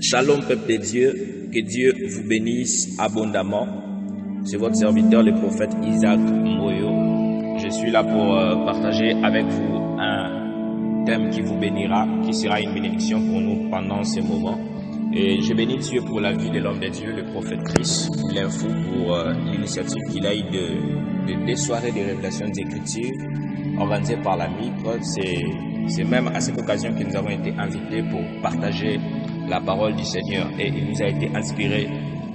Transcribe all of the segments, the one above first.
Shalom peuple de Dieu, que Dieu vous bénisse abondamment. C'est votre serviteur le prophète Isaac Moyo. Je suis là pour partager avec vous un thème qui vous bénira, qui sera une bénédiction pour nous pendant ces moments. Et je bénis Dieu pour la vie de l'homme de Dieu, le prophète Christ, l'info pour l'initiative qu'il a eu des soirées de révélation des Écritures organisées par la MIPRE. C'est même à cette occasion que nous avons été invités pour partager la parole du Seigneur. Et il nous a été inspiré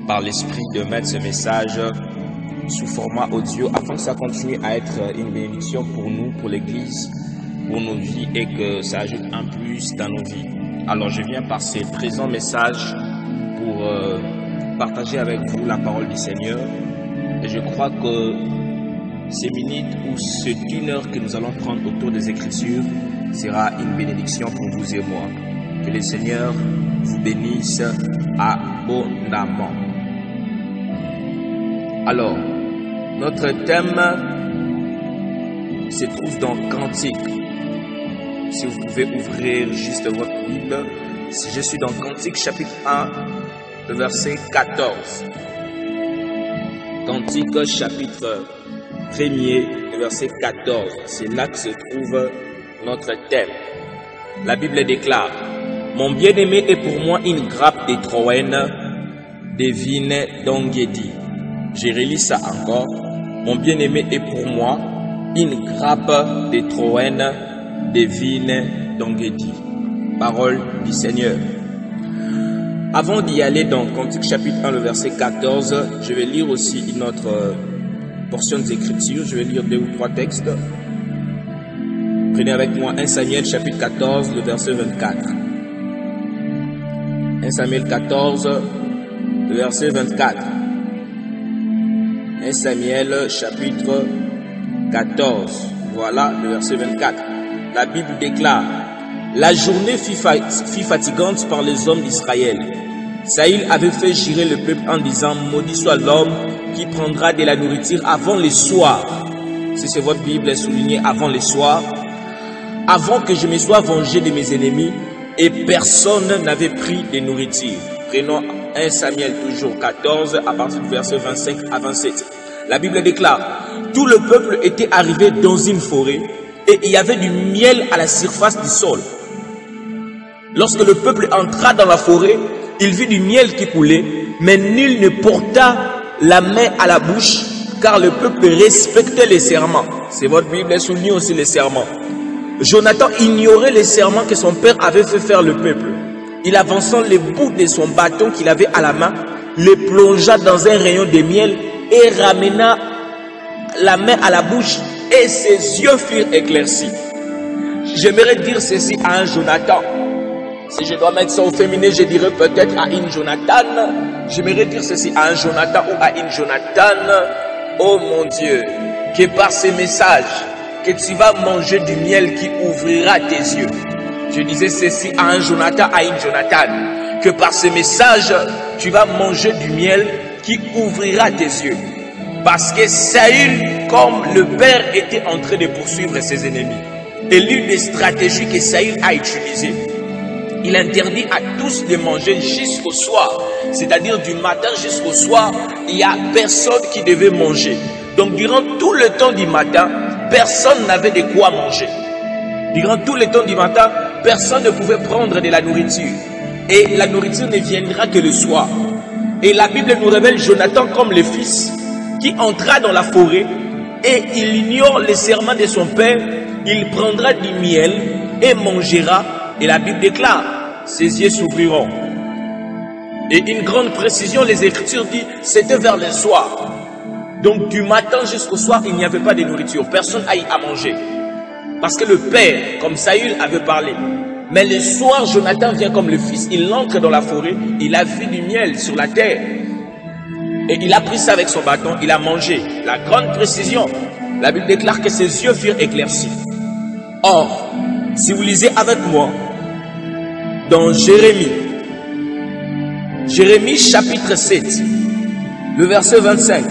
par l'Esprit de mettre ce message sous format audio afin que ça continue à être une bénédiction pour nous, pour l'Église, pour nos vies et que ça ajoute un plus dans nos vies. Alors je viens par ces présents messages pour partager avec vous la parole du Seigneur. Et je crois que ces minutes ou cette une heure que nous allons prendre autour des Écritures sera une bénédiction pour vous et moi. Que le Seigneur vous bénisse abondamment. Alors, notre thème se trouve dans Cantique. Si vous pouvez ouvrir juste votre Bible, je suis dans Cantique chapitre 1, le verset 14. Cantique chapitre 1er, le verset 14. C'est là que se trouve notre thème. La Bible déclare: mon bien-aimé est pour moi une grappe de Troène, des vignes d'Engedi. Je relis ça encore. Mon bien-aimé est pour moi une grappe de Troène, des vignes d'Engedi. Parole du Seigneur. Avant d'y aller dans Cantique chapitre 1, le verset 14, je vais lire aussi une autre portion des Écritures. Je vais lire 2 ou 3 textes. Prenez avec moi 1 Samuel chapitre 14, le verset 24. 1 Samuel 14, le verset 24. 1 Samuel chapitre 14, voilà le verset 24. La Bible déclare: la journée fut fatigante par les hommes d'Israël. Saül avait fait jurer le peuple en disant: maudit soit l'homme qui prendra de la nourriture avant le soir. Si c'est votre Bible, est souligné avant le soir. Avant que je me sois vengé de mes ennemis, et personne n'avait pris de nourriture. Prenons 1 Samuel toujours 14 à partir du verset 25 à 27. La Bible déclare: tout le peuple était arrivé dans une forêt et il y avait du miel à la surface du sol. Lorsque le peuple entra dans la forêt, il vit du miel qui coulait, mais nul ne porta la main à la bouche, car le peuple respectait les serments. C'est votre Bible, souligne aussi les serments. Jonathan ignorait les serments que son père avait fait faire le peuple. Il avançant le bout de son bâton qu'il avait à la main, le plongea dans un rayon de miel et ramena la main à la bouche et ses yeux furent éclaircis. J'aimerais dire ceci à un Jonathan. Si je dois mettre ça au féminin, je dirais peut-être à une Jonathan. J'aimerais dire ceci à un Jonathan ou à une Jonathan. Oh mon Dieu, que par ces messages, que tu vas manger du miel qui ouvrira tes yeux. Je disais ceci à un Jonathan, à une Jonathan, que par ces messages, tu vas manger du miel qui ouvrira tes yeux. Parce que Saül, comme le père était en train de poursuivre ses ennemis, et l'une des stratégies que Saül a utilisées, il interdit à tous de manger jusqu'au soir. C'est-à-dire du matin jusqu'au soir, il n'y a personne qui devait manger. Donc durant tout le temps du matin, personne n'avait de quoi manger. Durant tout le temps du matin, personne ne pouvait prendre de la nourriture. Et la nourriture ne viendra que le soir. Et la Bible nous révèle Jonathan comme le fils qui entra dans la forêt et il ignore les serments de son père. Il prendra du miel et mangera. Et la Bible déclare: ses yeux s'ouvriront. Et une grande précision, les Écritures disent, c'était vers le soir. Donc du matin jusqu'au soir, il n'y avait pas de nourriture. Personne n'a eu à manger. Parce que le père, comme Saül, avait parlé. Mais le soir, Jonathan vient comme le fils. Il entre dans la forêt. Il a vu du miel sur la terre. Et il a pris ça avec son bâton. Il a mangé. La grande précision. La Bible déclare que ses yeux furent éclaircis. Or, si vous lisez avec moi, dans Jérémie chapitre 7, le verset 25,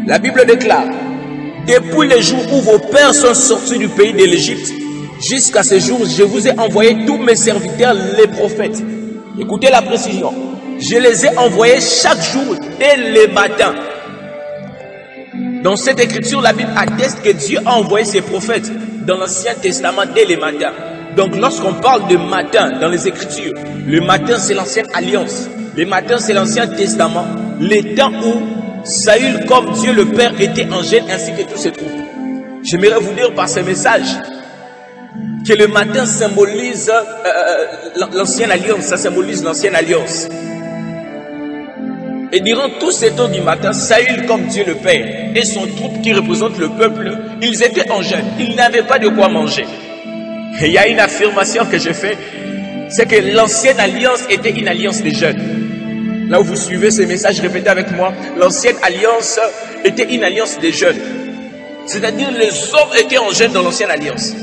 la Bible déclare: depuis le jour où vos pères sont sortis du pays de l'Égypte, jusqu'à ce jour, je vous ai envoyé tous mes serviteurs, les prophètes. Écoutez la précision. Je les ai envoyés chaque jour dès le matin. Dans cette écriture, la Bible atteste que Dieu a envoyé ses prophètes dans l'Ancien Testament dès le matin. Donc lorsqu'on parle de matin dans les Écritures, le matin c'est l'Ancienne Alliance. Le matin c'est l'Ancien Testament. Les temps où Saül comme Dieu le Père était en gêne ainsi que tous ses troupes. J'aimerais vous dire par ce message que le matin symbolise l'Ancienne Alliance. Ça symbolise l'Ancienne Alliance. Et durant tous ces temps du matin, Saül comme Dieu le Père et son troupe qui représente le peuple, ils étaient en jeûne. Ils n'avaient pas de quoi manger. Et il y a une affirmation que je fais, c'est que l'ancienne alliance était une alliance de jeûne. Là où vous suivez ces messages, répétez avec moi, l'ancienne alliance était une alliance de jeûne. C'est-à-dire les hommes étaient en jeûne dans l'ancienne alliance.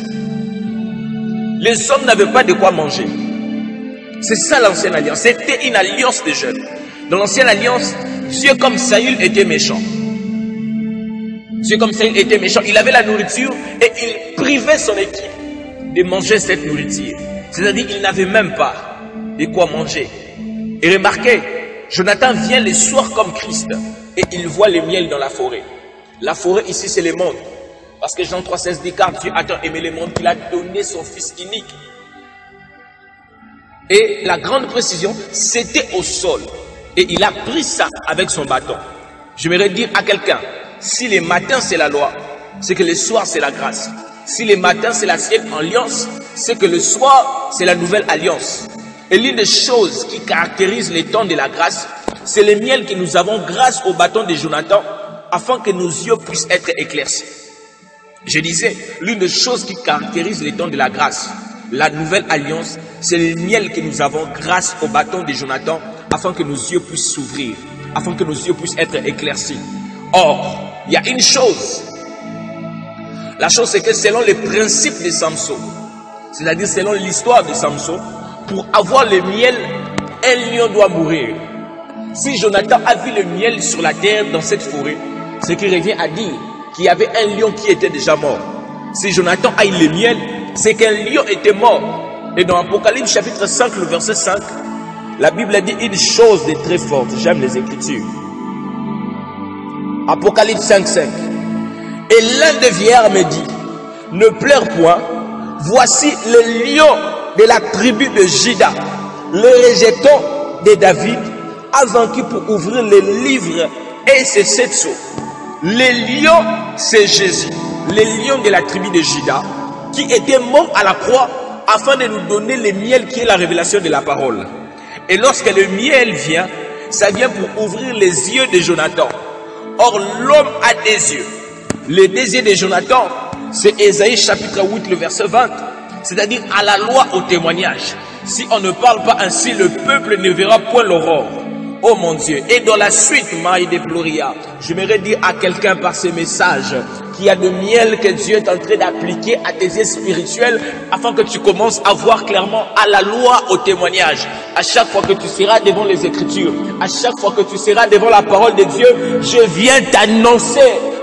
Les hommes n'avaient pas de quoi manger. C'est ça l'ancienne alliance, c'était une alliance de jeûne. Dans l'ancienne alliance, Dieu comme Saül était méchant. Dieu comme Saül était méchant. Il avait la nourriture et il privait son équipe de manger cette nourriture. C'est-à-dire qu'il n'avait même pas de quoi manger. Et remarquez, Jonathan vient le soir comme Christ et il voit le miel dans la forêt. La forêt ici c'est le monde. Parce que Jean 3,16 dit car Dieu a tant aimé le monde qu'il a donné son fils unique. Et la grande précision, c'était au sol. Et il a pris ça avec son bâton. J'aimerais dire à quelqu'un, si les matins c'est la loi, c'est que le soir c'est la grâce. Si les matins c'est l'ancienne alliance, c'est que le soir c'est la nouvelle alliance. Et l'une des choses qui caractérise les temps de la grâce, c'est le miel que nous avons grâce au bâton de Jonathan, afin que nos yeux puissent être éclaircis. Je disais, l'une des choses qui caractérise les temps de la grâce, la nouvelle alliance, c'est le miel que nous avons grâce au bâton de Jonathan, afin que nos yeux puissent s'ouvrir, afin que nos yeux puissent être éclaircis. Or, il y a une chose. La chose c'est que selon les principes de Samson, c'est-à-dire selon l'histoire de Samson, pour avoir le miel, un lion doit mourir. Si Jonathan a vu le miel sur la terre dans cette forêt, ce qui revient à dire qu'il y avait un lion qui était déjà mort. Si Jonathan a eu le miel, c'est qu'un lion était mort. Et dans Apocalypse chapitre 5, le verset 5, la Bible a dit une chose de très forte. J'aime les Écritures. Apocalypse 5, 5. Et l'un des vieillards me dit, ne pleure point, voici le lion de la tribu de Juda, le rejeton de David, a vaincu pour ouvrir les livres et ses 7 sceaux. Le lion, c'est Jésus, le lion de la tribu de Juda, qui était mort à la croix afin de nous donner le miel qui est la révélation de la parole. Et lorsque le miel vient, ça vient pour ouvrir les yeux de Jonathan. Or, l'homme a des yeux. Le désir de Jonathan, c'est Ésaïe chapitre 8, le verset 20. C'est-à-dire à la loi, au témoignage. Si on ne parle pas ainsi, le peuple ne verra point l'aurore. Oh mon Dieu. Et dans la suite, Maï de Gloria, j'aimerais dire à quelqu'un par ce message qu'il y a de miel que Dieu est en train d'appliquer à tes yeux spirituels afin que tu commences à voir clairement à la loi, au témoignage. À chaque fois que tu seras devant les Écritures, à chaque fois que tu seras devant la parole de Dieu, je viens t'annoncer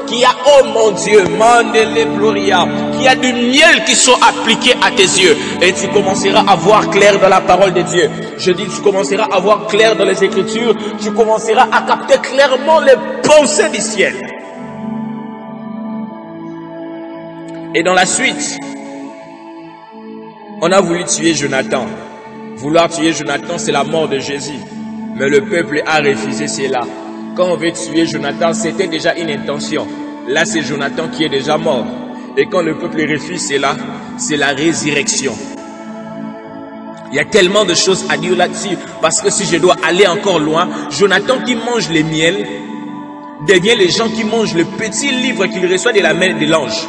qu'il y a, oh mon Dieu, Mandele Gloria, qu'il y a du miel qui sont appliqués à tes yeux. Et tu commenceras à voir clair dans la parole de Dieu. Je dis, tu commenceras à voir clair dans les Écritures. Tu commenceras à capter clairement les pensées du ciel. Et dans la suite, on a voulu tuer Jonathan. Vouloir tuer Jonathan, c'est la mort de Jésus. Mais le peuple a refusé cela. Quand on veut tuer Jonathan, c'était déjà une intention. Là, c'est Jonathan qui est déjà mort. Et quand le peuple refuse cela, c'est la résurrection. Il y a tellement de choses à dire là-dessus. Parce que si je dois aller encore loin, Jonathan qui mange le miel devient les gens qui mangent le petit livre qu'il reçoit de la main de l'ange.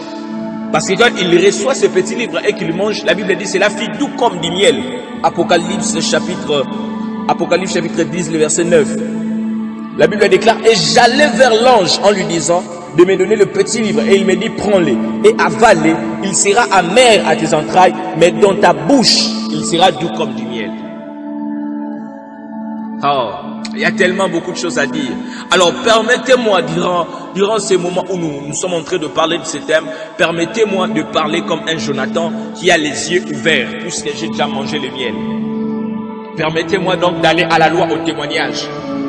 Parce que quand il reçoit ce petit livre et qu'il mange, la Bible dit cela fit tout comme du miel. Apocalypse chapitre 10, le verset 9. La Bible déclare, et j'allais vers l'ange en lui disant de me donner le petit livre. Et il me dit, prends-le et avale-le. Il sera amer à tes entrailles, mais dans ta bouche, il sera doux comme du miel. Oh, il y a tellement beaucoup de choses à dire. Alors, permettez-moi, durant ces moments où nous sommes en train de parler de ce thème, permettez-moi de parler comme un Jonathan qui a les yeux ouverts, puisque j'ai déjà mangé le miel. Permettez-moi donc d'aller à la loi, au témoignage.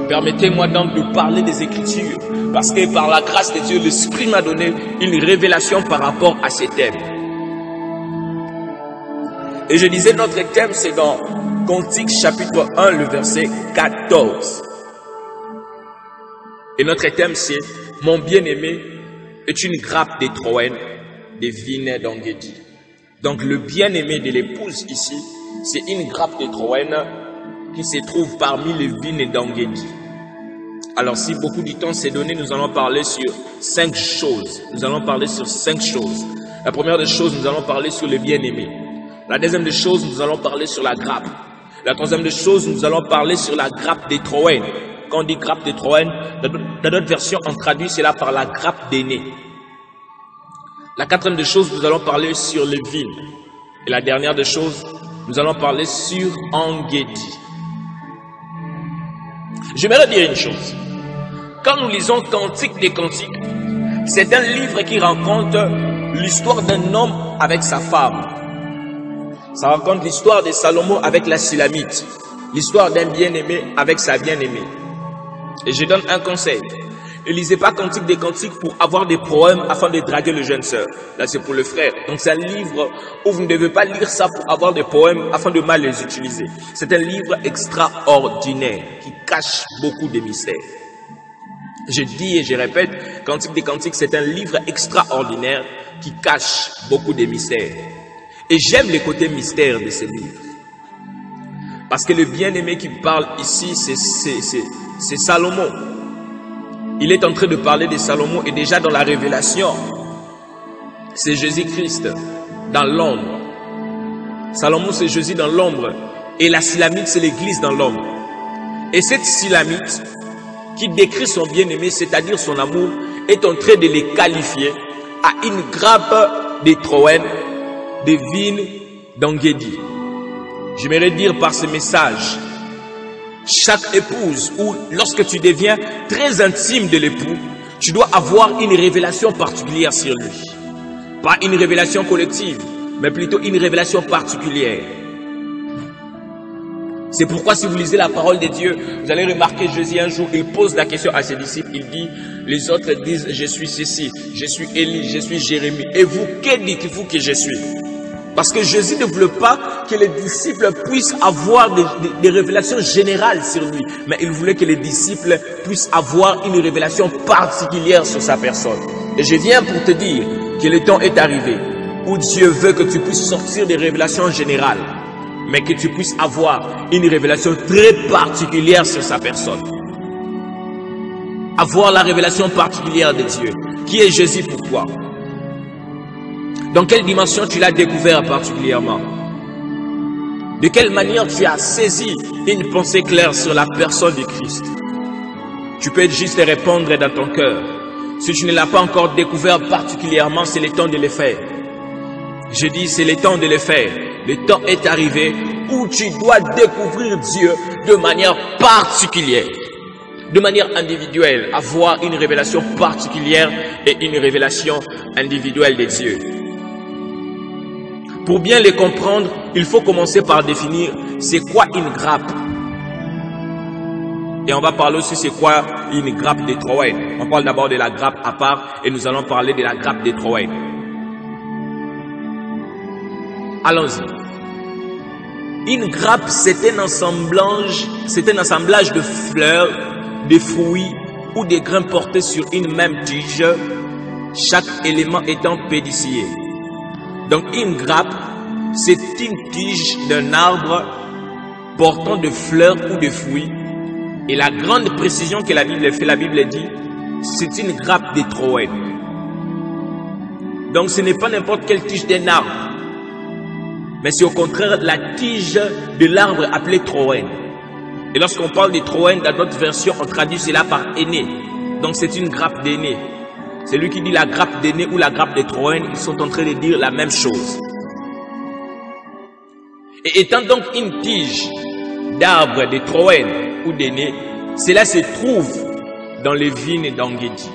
Permettez-moi donc de parler des Écritures. Parce que par la grâce de Dieu, l'Esprit m'a donné une révélation par rapport à ces thèmes. Et je disais, notre thème, c'est dans Cantique chapitre 1, le verset 14. Et notre thème, c'est « Mon bien-aimé est une grappe de Troène, des vignes d'Engedi ». Donc le bien-aimé de l'épouse ici, c'est une grappe de Troène qui se trouve parmi les vignes d'Engedi. Alors si beaucoup du temps s'est donné, nous allons parler sur 5 choses. Nous allons parler sur 5 choses. La première des choses, nous allons parler sur le bien-aimé. La deuxième des choses, nous allons parler sur la grappe. La troisième des choses, nous allons parler sur la grappe des Troènes. Quand on dit grappe des Troènes, dans notre version, on traduit cela par la grappe d'aîné. La quatrième des choses, nous allons parler sur les vignes. Et la dernière des choses, nous allons parler sur Engedi. J'aimerais dire une chose. Quand nous lisons Cantique des Cantiques, c'est un livre qui raconte l'histoire d'un homme avec sa femme. Ça raconte l'histoire de Salomon avec la Sulamite, l'histoire d'un bien-aimé avec sa bien-aimée. Et je donne un conseil. Ne lisez pas Cantique des Cantiques pour avoir des poèmes afin de draguer le jeune sœur. Là, c'est pour le frère. Donc, c'est un livre où vous ne devez pas lire ça pour avoir des poèmes afin de mal les utiliser. C'est un livre extraordinaire qui cache beaucoup de mystères. Je dis et je répète, Cantique des Cantiques, c'est un livre extraordinaire qui cache beaucoup de mystères. Et j'aime les côtés mystères de ce livre. Parce que le bien-aimé qui parle ici, c'est Salomon. Il est en train de parler de Salomon et déjà dans la révélation, c'est Jésus-Christ dans l'ombre. Salomon, c'est Jésus dans l'ombre. Et la Sulamite, c'est l'église dans l'ombre. Et cette Sulamite, qui décrit son bien-aimé, c'est-à-dire son amour, est en train de les qualifier à une grappe de Troène, des vignes d'Engedi. J'aimerais dire par ce message, chaque épouse, ou lorsque tu deviens très intime de l'époux, tu dois avoir une révélation particulière sur lui. Pas une révélation collective, mais plutôt une révélation particulière. C'est pourquoi si vous lisez la parole de Dieu, vous allez remarquer Jésus un jour, il pose la question à ses disciples, il dit, les autres disent, je suis ceci, je suis Élie, je suis Jérémie, et vous, que dites-vous que je suis? Parce que Jésus ne voulait pas que les disciples puissent avoir des révélations générales sur lui, mais il voulait que les disciples puissent avoir une révélation particulière sur sa personne. Et je viens pour te dire que le temps est arrivé où Dieu veut que tu puisses sortir des révélations générales, mais que tu puisses avoir une révélation très particulière sur sa personne. Avoir la révélation particulière de Dieu. Qui est Jésus pour toi? Dans quelle dimension tu l'as découvert particulièrement? De quelle manière tu as saisi une pensée claire sur la personne de Christ? Tu peux juste répondre dans ton cœur. Si tu ne l'as pas encore découvert particulièrement, c'est le temps de le faire. Je dis, c'est le temps de le faire. Le temps est arrivé où tu dois découvrir Dieu de manière particulière, de manière individuelle, avoir une révélation particulière et une révélation individuelle de Dieu. Pour bien les comprendre, il faut commencer par définir c'est quoi une grappe. Et on va parler aussi c'est quoi une grappe de Troène. On parle d'abord de la grappe à part et nous allons parler de la grappe de Troène. Allons-y. Une grappe, c'est un assemblage de fleurs, de fruits ou de grains portés sur une même tige, chaque élément étant pédicié. Donc une grappe, c'est une tige d'un arbre portant de fleurs ou de fruits. Et la grande précision que la Bible fait, la Bible dit, c'est une grappe de Troène. Donc ce n'est pas n'importe quelle tige d'un arbre, mais c'est au contraire la tige de l'arbre appelé Troène. Et lorsqu'on parle de Troène, dans notre version, on traduit cela par aîné. Donc c'est une grappe d'aîné. Celui qui dit la grappe d'aîné ou la grappe de Troène, ils sont en train de dire la même chose. Et étant donc une tige d'arbre de Troène ou d'aîné, cela se trouve dans les vignes d'Engedi.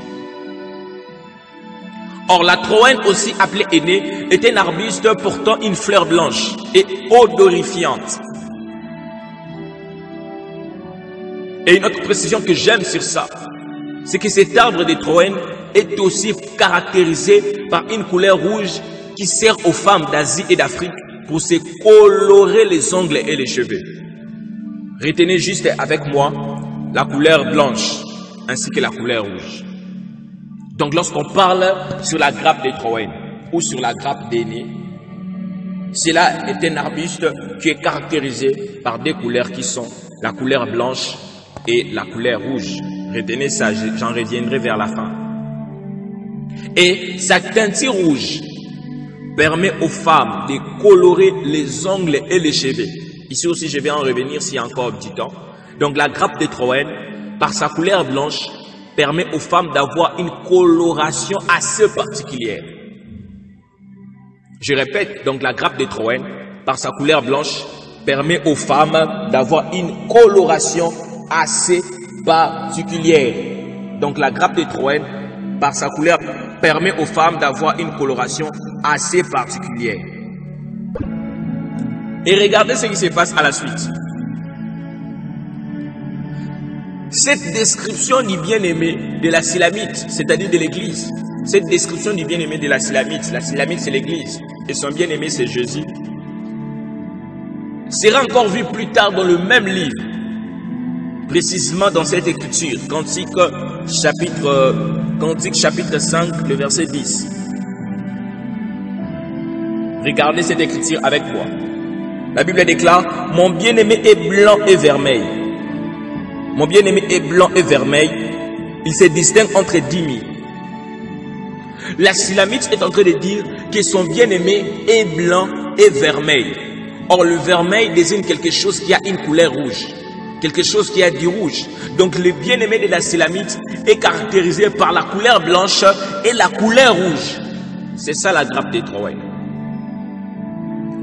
Or, la Troène, aussi appelée aîné, est un arbuste portant une fleur blanche et odorifiante. Et une autre précision que j'aime sur ça, c'est que cet arbre de Troène est aussi caractérisé par une couleur rouge qui sert aux femmes d'Asie et d'Afrique pour se colorer les ongles et les cheveux. Retenez juste avec moi la couleur blanche ainsi que la couleur rouge. Donc lorsqu'on parle sur la grappe des Troènes ou sur la grappe d'aîné, cela est un arbuste qui est caractérisé par des couleurs qui sont la couleur blanche et la couleur rouge. Retenez ça, j'en reviendrai vers la fin. Et sa teinture rouge permet aux femmes de colorer les ongles et les cheveux. Ici aussi, je vais en revenir s'il y a encore un petit temps. Donc la grappe de Troène, par sa couleur blanche, permet aux femmes d'avoir une coloration assez particulière. Je répète, donc la grappe de Troène, par sa couleur blanche, permet aux femmes d'avoir une coloration assez particulière. Donc la grappe de Troène, par sa couleur, permet aux femmes d'avoir une coloration assez particulière. Et regardez ce qui se passe à la suite. Cette description du bien-aimé de la Silamite, c'est-à-dire de l'Église, cette description du bien-aimé de la Silamite c'est l'Église, et son bien-aimé c'est Jésus, sera encore vu plus tard dans le même livre, précisément dans cette écriture, Cantique chapitre 5, le verset 10. Regardez cette écriture avec moi. La Bible déclare, mon bien-aimé est blanc et vermeil. Mon bien-aimé est blanc et vermeil. Il se distingue entre 10 000. La Silamite est en train de dire que son bien-aimé est blanc et vermeil. Or, le vermeil désigne quelque chose qui a une couleur rouge. Quelque chose qui a du rouge. Donc, le bien-aimé de la Silamite est caractérisé par la couleur blanche et la couleur rouge. C'est ça la grappe des Troènes.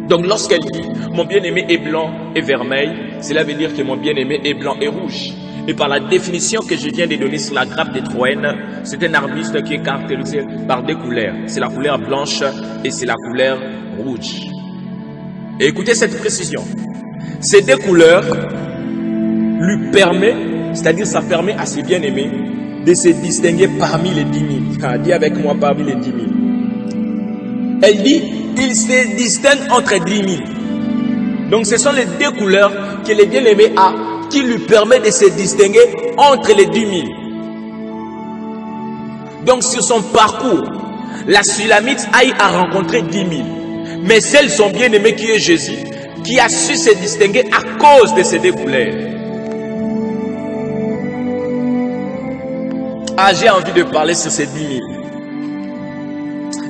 Donc, lorsqu'elle dit « mon bien-aimé est blanc et vermeil », cela veut dire que mon bien-aimé est blanc et rouge. Et par la définition que je viens de donner sur la grappe des Troènes, c'est un arbuste qui est caractérisé par deux couleurs. C'est la couleur blanche et c'est la couleur rouge. Et écoutez cette précision. Ces deux couleurs lui permettent, c'est-à-dire ça permet à ses bien-aimés de se distinguer parmi les 10 000. Dis avec moi, parmi les 10 000. Elle dit, il se distingue entre 10 000. Donc ce sont les deux couleurs que le bien-aimé a qui lui permet de se distinguer entre les 10 000. Donc sur son parcours, la Sulamite a eu à rencontrer 10 000. Mais c'est son bien-aimé qui est Jésus, qui a su se distinguer à cause de ces deux couleurs. Ah, j'ai envie de parler sur ces 10 000.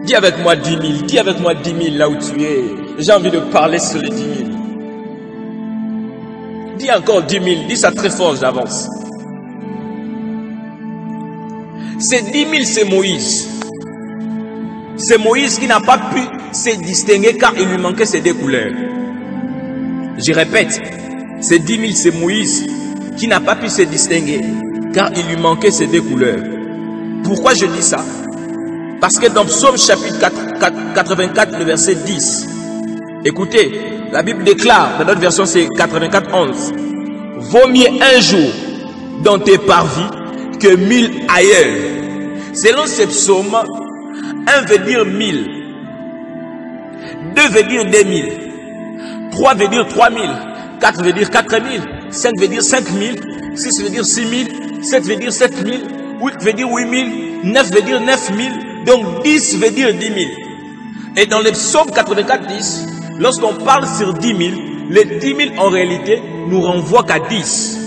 Dis avec moi 10 000, dis avec moi 10 000 là où tu es. J'ai envie de parler sur les 10 000. Dis encore 10 000, dis ça très fort, j'avance. Ces 10 000, c'est Moïse. C'est Moïse qui n'a pas pu se distinguer car il lui manquait ces deux couleurs. Je répète, ces 10 000, c'est Moïse qui n'a pas pu se distinguer car il lui manquait ces deux couleurs. Pourquoi je dis ça? Parce que dans Psaume chapitre 84, le verset 10, écoutez, la Bible déclare, dans notre version c'est 84, 11, vaut mieux un jour dans tes parvis que 1000 ailleurs. Selon ce psaume, 1 veut dire 1000, 2 veut dire 2000, 3 veut dire 3000, 4 veut dire 4000, 5 veut dire 5000, 6 veut dire 6000, 7 veut dire 7000, 8 veut dire 8000, 9 veut dire 9000, donc 10 veut dire 10 000. Et dans le psaume 84, 10, lorsqu'on parle sur 10 000, les 10 000 en réalité nous renvoient qu'à 10.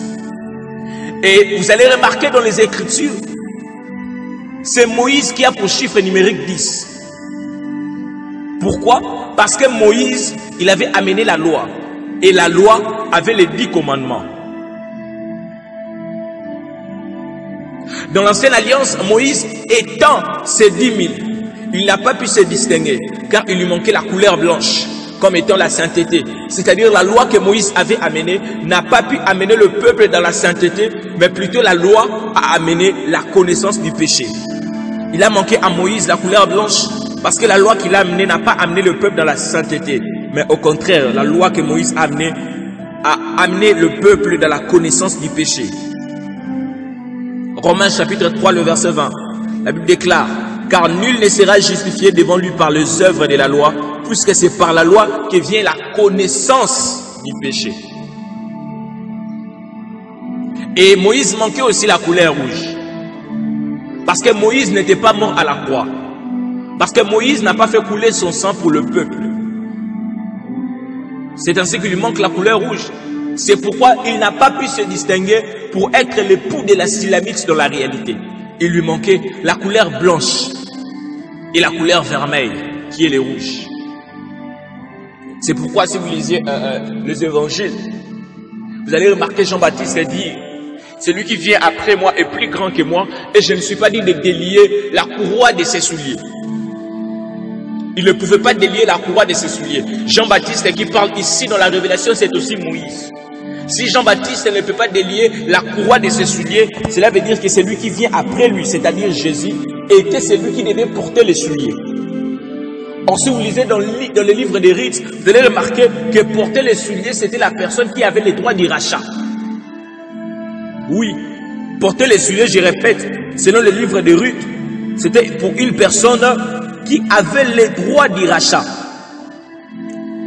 Et vous allez remarquer dans les Écritures, c'est Moïse qui a pour chiffre numérique 10. Pourquoi? Parce que Moïse, il avait amené la loi. Et la loi avait les 10 commandements. Dans l'ancienne alliance, Moïse étant ces 10 000, il n'a pas pu se distinguer car il lui manquait la couleur blanche comme étant la sainteté. C'est-à-dire la loi que Moïse avait amenée n'a pas pu amener le peuple dans la sainteté, mais plutôt la loi a amené la connaissance du péché. Il a manqué à Moïse la couleur blanche parce que la loi qu'il a amenée n'a pas amené le peuple dans la sainteté. Mais au contraire, la loi que Moïse a amenée le peuple dans la connaissance du péché. Romains chapitre 3, le verset 20. La Bible déclare, car nul ne sera justifié devant lui par les œuvres de la loi, puisque c'est par la loi que vient la connaissance du péché. Et Moïse manquait aussi la couleur rouge. Parce que Moïse n'était pas mort à la croix. Parce que Moïse n'a pas fait couler son sang pour le peuple. C'est ainsi qu'il lui manque la couleur rouge. C'est pourquoi il n'a pas pu se distinguer pour être l'époux de la Sulamite dans la réalité. Il lui manquait la couleur blanche et la couleur vermeille, qui est le rouge. C'est pourquoi si vous lisez les évangiles, vous allez remarquer Jean-Baptiste dire, celui qui vient après moi est plus grand que moi, et je ne suis pas dit de délier la courroie de ses souliers. Il ne pouvait pas délier la courroie de ses souliers. Jean-Baptiste qui parle ici dans la révélation, c'est aussi Moïse. Si Jean-Baptiste ne peut pas délier la courroie de ses souliers, cela veut dire que celui qui vient après lui, c'est-à-dire Jésus, était celui qui devait porter les souliers. Or, si vous lisez dans le livre des rites, vous allez remarquer que porter les souliers, c'était la personne qui avait les droits du rachat. Oui, porter les souliers, je répète, selon le livre des rites, c'était pour une personne qui avait les droits du rachat.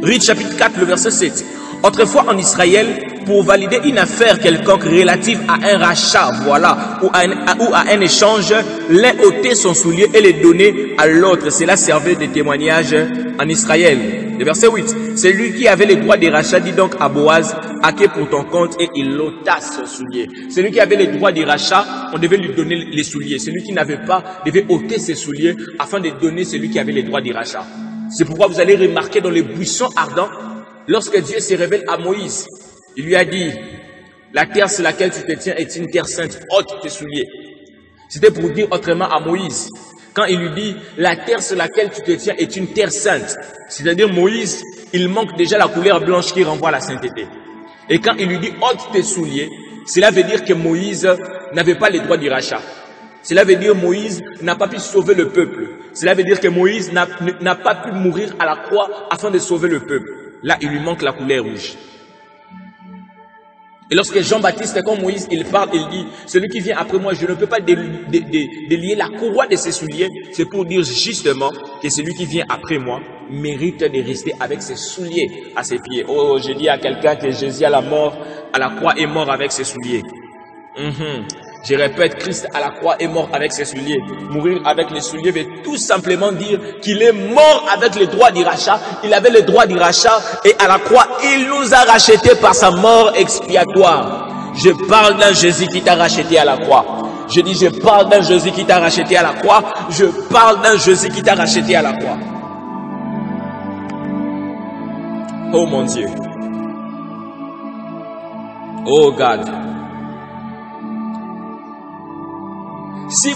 Rite chapitre 4, le verset 7. Autrefois en Israël, pour valider une affaire quelconque relative à un rachat, voilà, ou à un échange, l'un ôtait son soulier et le donnait à l'autre. Cela servait de témoignage en Israël. Le verset 8. Celui qui avait les droits des rachats dit donc à Boaz, acquet pour ton compte, et il ôta son soulier. Celui qui avait les droits des rachats, on devait lui donner les souliers. Celui qui n'avait pas devait ôter ses souliers afin de donner celui qui avait les droits des rachats. C'est pourquoi vous allez remarquer dans les buissons ardents, lorsque Dieu se révèle à Moïse, il lui a dit, la terre sur laquelle tu te tiens est une terre sainte, ôte tes souliers. C'était pour dire autrement à Moïse, quand il lui dit, la terre sur laquelle tu te tiens est une terre sainte. C'est-à-dire Moïse, il manque déjà la couleur blanche qui renvoie à la sainteté. Et quand il lui dit, ôte tes souliers, cela veut dire que Moïse n'avait pas les droits du rachat. Cela veut dire que Moïse n'a pas pu sauver le peuple. Cela veut dire que Moïse n'a pas pu mourir à la croix afin de sauver le peuple. Là, il lui manque la couleur rouge. Et lorsque Jean-Baptiste, comme Moïse, il parle, il dit, celui qui vient après moi, je ne peux pas délier la courroie de ses souliers. C'est pour dire justement que celui qui vient après moi mérite de rester avec ses souliers à ses pieds. Oh, je dis à quelqu'un que Jésus à la mort, à la croix est mort avec ses souliers. Je répète, Christ à la croix est mort avec ses souliers. Mourir avec les souliers veut tout simplement dire qu'il est mort avec les droits du rachat. Il avait les droits du rachat et à la croix, il nous a rachetés par sa mort expiatoire. Je parle d'un Jésus qui t'a racheté à la croix. Je dis, je parle d'un Jésus qui t'a racheté à la croix. Je parle d'un Jésus qui t'a racheté à la croix. Oh mon Dieu. Oh God. Si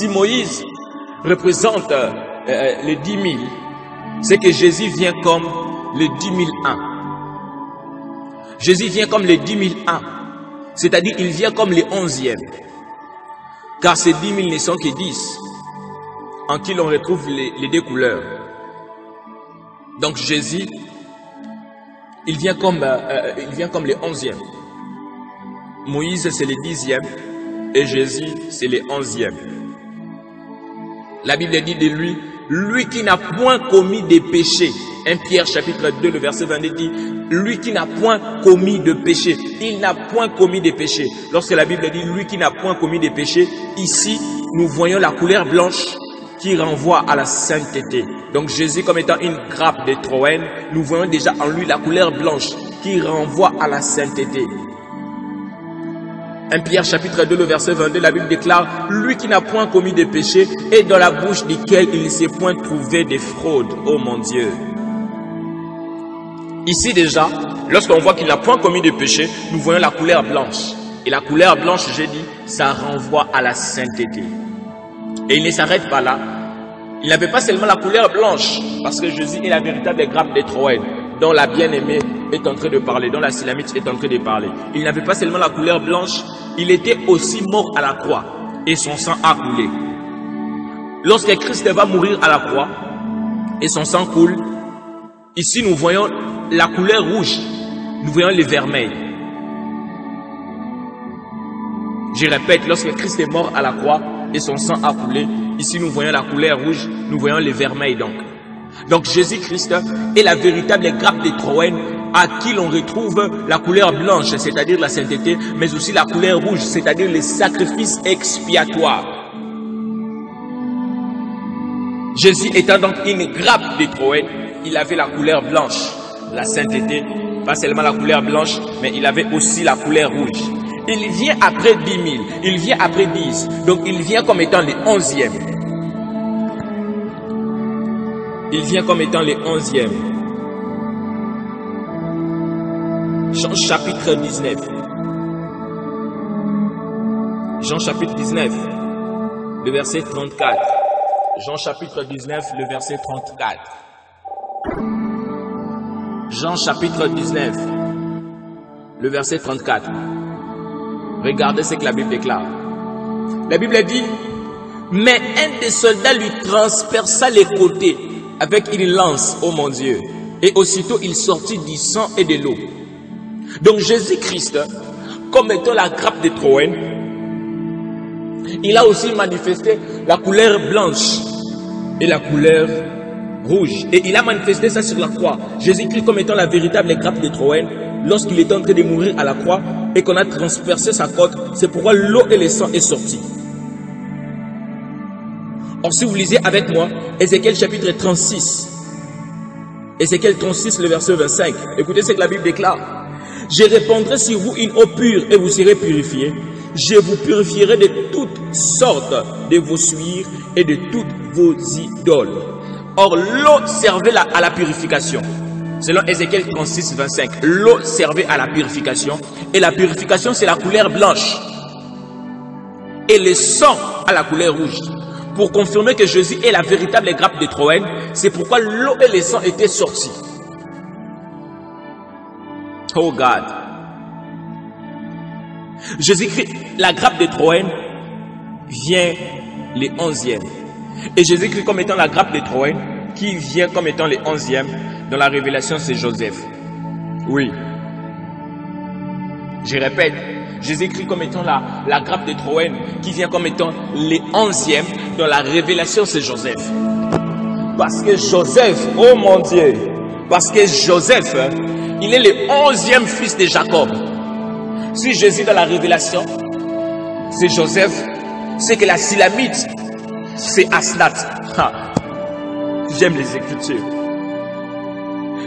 Moïse représente les 10 000, c'est que Jésus vient comme les 10 001. Jésus vient comme les 10 001, c'est-à-dire il vient comme les 11e. Car ces 10 000 ne sont que 10, en qui l'on retrouve les deux couleurs. Donc Jésus, il vient comme les 11e. Moïse, c'est le 10e et Jésus, c'est le 11e. La Bible dit de lui, lui qui n'a point commis de péché. 1 Pierre chapitre 2, le verset 22 dit, lui qui n'a point commis de péché. Il n'a point commis de péché. Lorsque la Bible dit, lui qui n'a point commis de péché, ici, nous voyons la couleur blanche qui renvoie à la sainteté. Donc Jésus, comme étant une grappe de Troène, nous voyons déjà en lui la couleur blanche qui renvoie à la sainteté. 1 Pierre chapitre 2, le verset 22, la Bible déclare, lui qui n'a point commis de péché et dans la bouche duquel il ne s'est point trouvé de fraude. Oh mon Dieu. Ici déjà, lorsqu'on voit qu'il n'a point commis de péché, nous voyons la couleur blanche. Et la couleur blanche, j'ai dit, ça renvoie à la sainteté. Et il ne s'arrête pas là. Il n'avait pas seulement la couleur blanche, parce que Jésus est la véritable grappe de Troène, dont la bien-aimée est en train de parler, dont la Sulamite est en train de parler. Il n'avait pas seulement la couleur blanche, il était aussi mort à la croix et son sang a coulé. Lorsque Christ va mourir à la croix et son sang coule, ici nous voyons la couleur rouge, nous voyons le vermeil. Je répète, lorsque Christ est mort à la croix et son sang a coulé, ici nous voyons la couleur rouge, nous voyons les vermeils donc. Donc Jésus-Christ est la véritable grappe de Troène à qui l'on retrouve la couleur blanche, c'est-à-dire la sainteté, mais aussi la couleur rouge, c'est-à-dire les sacrifices expiatoires. Jésus étant donc une grappe de Troène, il avait la couleur blanche, la sainteté, pas seulement la couleur blanche, mais il avait aussi la couleur rouge. Il vient après 10 000, il vient après 10, donc il vient comme étant les 11e. Il vient comme étant les 11e. Jean chapitre 19. Jean chapitre 19, le verset 34. Jean chapitre 19, le verset 34. Jean chapitre 19, le verset 34. Regardez ce que la Bible déclare. La Bible dit, mais un des soldats lui transperça les côtés avec une lance, oh mon Dieu, et aussitôt il sortit du sang et de l'eau. Donc Jésus-Christ, comme étant la grappe de Troène, il a aussi manifesté la couleur blanche et la couleur rouge. Et il a manifesté ça sur la croix. Jésus-Christ comme étant la véritable grappe de Troène, lorsqu'il est en train de mourir à la croix et qu'on a transpercé sa côte, c'est pourquoi l'eau et le sang est sorti. Or, si vous lisez avec moi, Ézéchiel chapitre 36, Ézéchiel 36, le verset 25, écoutez ce que la Bible déclare. Je répandrai sur vous une eau pure et vous serez purifiés. Je vous purifierai de toutes sortes de vos souillures et de toutes vos idoles. Or, l'eau servait à la purification. Selon Ézéchiel 36, 25, l'eau servait à la purification. Et la purification, c'est la couleur blanche. Et le sang à la couleur rouge. Pour confirmer que Jésus est la véritable grappe de Troène, c'est pourquoi l'eau et le sang étaient sortis. Oh God. Jésus-Christ, la grappe de Troène, vient les 11e. Et Jésus-Christ comme étant la grappe de Troène, qui vient comme étant les 11e, dans la révélation, c'est Joseph. Oui. Je répète, Jésus-Christ comme étant la grappe de Troène, qui vient comme étant les 11e, dans la révélation, c'est Joseph. Parce que Joseph, oh mon Dieu, parce que Joseph, il est le 11e fils de Jacob. Si Jésus dans la révélation, c'est Joseph, c'est que la Silamite, c'est Asnath. J'aime les Écritures.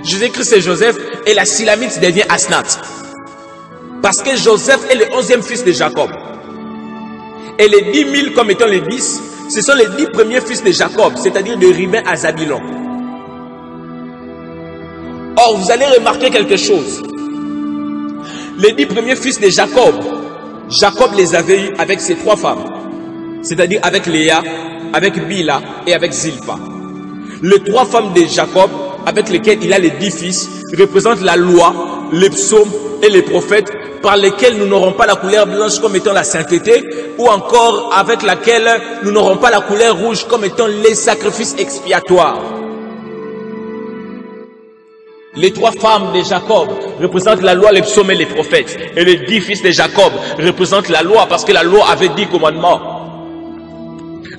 Jésus-Christ c'est Joseph et la Silamite devient Asnath. Parce que Joseph est le 11e fils de Jacob. Et les 10 000 comme étant les 10, ce sont les 10 premiers fils de Jacob, c'est-à-dire de Rubin à Zabilon. Or, vous allez remarquer quelque chose. Les 10 premiers fils de Jacob, Jacob les avait eus avec ses 3 femmes. C'est-à-dire avec Léa, avec Bila et avec Zilpa. Les 3 femmes de Jacob, avec lesquelles il a les 10 fils, représentent la loi, les psaumes et les prophètes, par lesquels nous n'aurons pas la couleur blanche comme étant la sainteté, ou encore avec laquelle nous n'aurons pas la couleur rouge comme étant les sacrifices expiatoires. Les 3 femmes de Jacob représentent la loi, les psaumes et les prophètes. Et les 10 fils de Jacob représentent la loi, parce que la loi avait 10 commandements.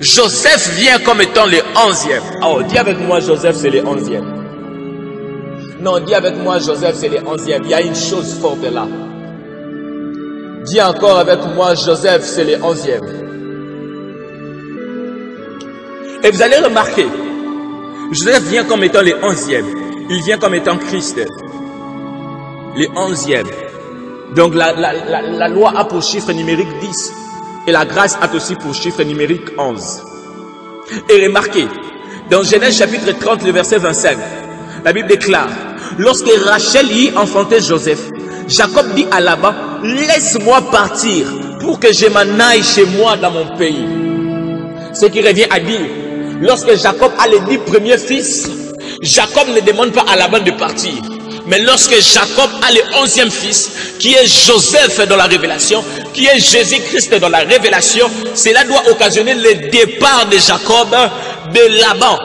Joseph vient comme étant le 11e. Oh, dis avec moi, Joseph, c'est le 11e. Non, dis avec moi, Joseph, c'est le 11e. Il y a une chose forte là. Dis encore avec moi, Joseph, c'est le 11e. Et vous allez remarquer, Joseph vient comme étant le 11e. Il vient comme étant Christ. Le 11e. Donc la loi a pour chiffre numérique 10. Et la grâce a aussi pour chiffre numérique 11. Et remarquez, dans Genèse chapitre 30, le verset 25, la Bible déclare, lorsque Rachel y enfantait Joseph, Jacob dit à Laban, laisse-moi partir pour que je m'en aille chez moi dans mon pays. Ce qui revient à dire, lorsque Jacob a les 10 premiers fils, Jacob ne demande pas à Laban de partir. Mais lorsque Jacob a le 11e fils, qui est Joseph dans la révélation, qui est Jésus-Christ dans la révélation, cela doit occasionner le départ de Jacob de Laban.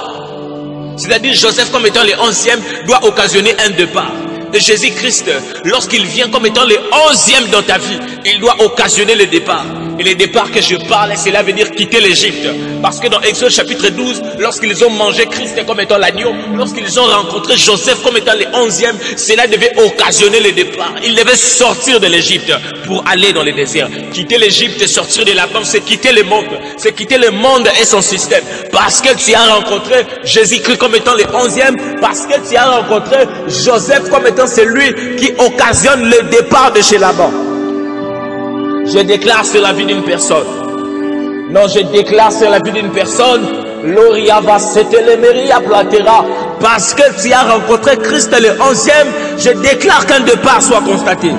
C'est-à-dire Joseph comme étant le 11e doit occasionner un départ. Et Jésus-Christ, lorsqu'il vient comme étant le 11e dans ta vie, il doit occasionner le départ. Et le départ que je parle, cela veut dire quitter l'Égypte. Parce que dans Exode chapitre 12, lorsqu'ils ont mangé Christ comme étant l'agneau, lorsqu'ils ont rencontré Joseph comme étant le 11e, cela devait occasionner le départ. Ils devaient sortir de l'Égypte pour aller dans le désert. Quitter l'Égypte et sortir de là-bas, c'est quitter le monde. C'est quitter le monde et son système. Parce que tu as rencontré Jésus-Christ comme étant le 11e, parce que tu as rencontré Joseph comme étant celui qui occasionne le départ de chez Laban. Je déclare sur la vie d'une personne. Non, je déclare sur la vie d'une personne. Loria va s'ételemeria platera. Parce que tu as rencontré Christ le 11e, je déclare qu'un départ soit constaté.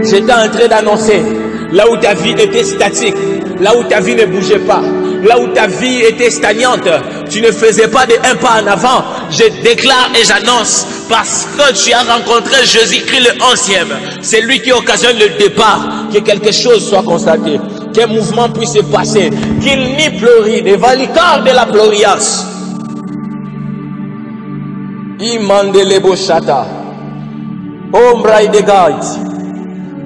J'étais en train d'annoncer, là où ta vie était statique, là où ta vie ne bougeait pas, là où ta vie était stagnante, tu ne faisais pas de un pas en avant, je déclare et j'annonce, parce que tu as rencontré Jésus-Christ le 11e, c'est lui qui occasionne le départ, que quelque chose soit constaté, qu'un mouvement puisse se passer, qu'il n'y pleure, des valicars de la plorias. Imandelebo chata, ombraï de gaït.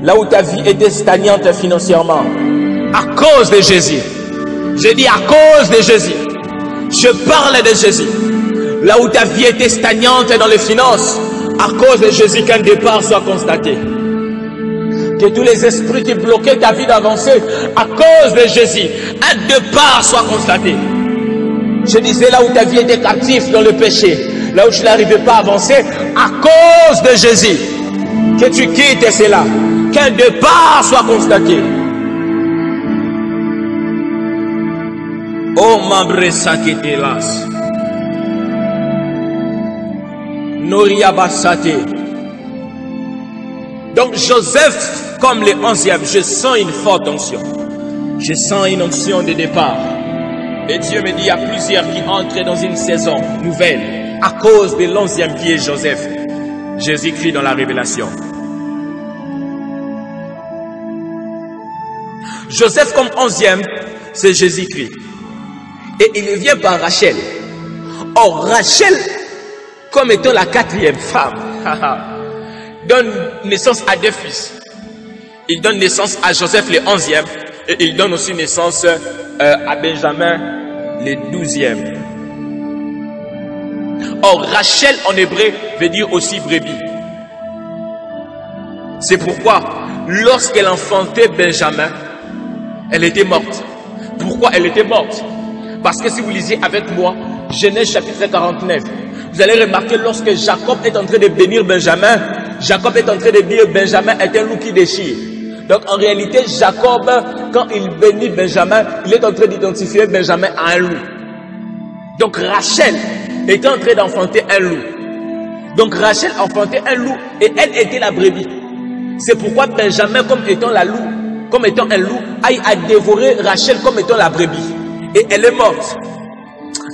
Là où ta vie était stagnante financièrement, à cause de Jésus. Je dis à cause de Jésus. Je parle de Jésus. Là où ta vie était stagnante dans les finances, à cause de Jésus, qu'un départ soit constaté. Que tous les esprits qui bloquaient ta vie d'avancer, à cause de Jésus, un départ soit constaté. Je disais là où ta vie était captive dans le péché, là où tu n'arrivais pas à avancer, à cause de Jésus, que tu quittes cela. Qu'un départ soit constaté. Oh mambre saketelas. Noriabasate. Donc Joseph, comme le 11e, je sens une forte onction. Je sens une onction de départ. Et Dieu me dit, il y a plusieurs qui entrent dans une saison nouvelle à cause de l'11e qui est Joseph. Jésus-Christ dans la révélation. Joseph comme 11e, c'est Jésus-Christ. Et il vient par Rachel. Or, Rachel, comme étant la 4e femme, donne naissance à 2 fils. Il donne naissance à Joseph le 11e. Et il donne aussi naissance à Benjamin le 12e. Or, Rachel en hébreu veut dire aussi brebis. C'est pourquoi, lorsqu'elle enfantait Benjamin, elle était morte. Pourquoi elle était morte? Parce que si vous lisez avec moi, Genèse chapitre 49, vous allez remarquer lorsque Jacob est en train de bénir Benjamin, Jacob est en train de dire Benjamin est un loup qui déchire. Donc en réalité, Jacob, quand il bénit Benjamin, il est en train d'identifier Benjamin à un loup. Donc Rachel était en train d'enfanter un loup. Donc Rachel enfantait un loup et elle était la brebis. C'est pourquoi Benjamin, comme étant la loup, comme étant un loup, aille à dévorer Rachel comme étant la brebis. Et elle est morte.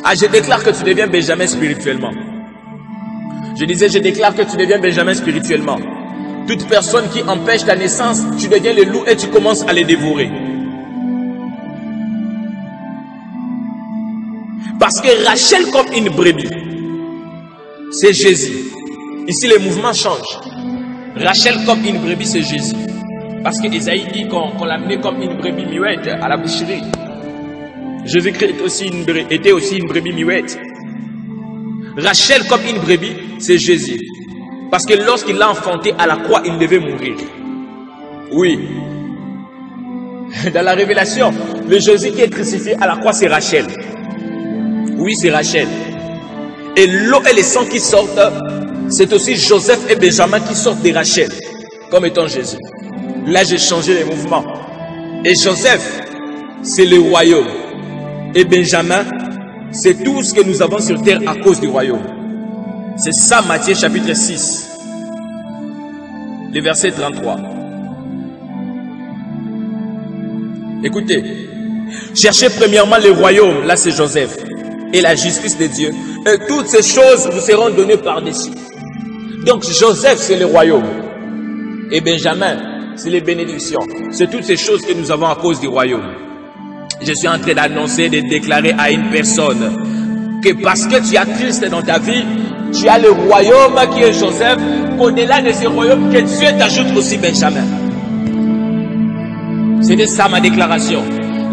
Ah, je déclare que tu deviens Benjamin spirituellement. Je disais, je déclare que tu deviens Benjamin spirituellement. Toute personne qui empêche ta naissance, tu deviens le loup et tu commences à les dévorer. Parce que Rachel comme une brebis, c'est Jésus. Ici, les mouvements changent. Rachel comme une brebis, c'est Jésus. Parce que Isaïe dit qu'on l'amenait comme une brebis muette à la boucherie. Jésus-Christ était aussi une brebis muette. Rachel comme une brebis, c'est Jésus. Parce que lorsqu'il l'a enfanté à la croix, il devait mourir. Oui. Dans la révélation, le Jésus qui est crucifié à la croix, c'est Rachel. Oui, c'est Rachel. Et l'eau et les sangs qui sortent, c'est aussi Joseph et Benjamin qui sortent de Rachel, comme étant Jésus. Là, j'ai changé les mouvements. Et Joseph, c'est le royaume. Et Benjamin, c'est tout ce que nous avons sur terre à cause du royaume. C'est ça, Matthieu chapitre 6, le verset 33. Écoutez, cherchez premièrement le royaume, là c'est Joseph, et la justice de Dieu. Et toutes ces choses vous seront données par-dessus. Donc Joseph, c'est le royaume. Et Benjamin, c'est les bénédictions. C'est toutes ces choses que nous avons à cause du royaume. Je suis en train d'annoncer, de déclarer à une personne que parce que tu as Christ dans ta vie, tu as le royaume qui est Joseph, qu'au-delà de ce royaume, que Dieu t'ajoute aussi Benjamin. C'était ça ma déclaration.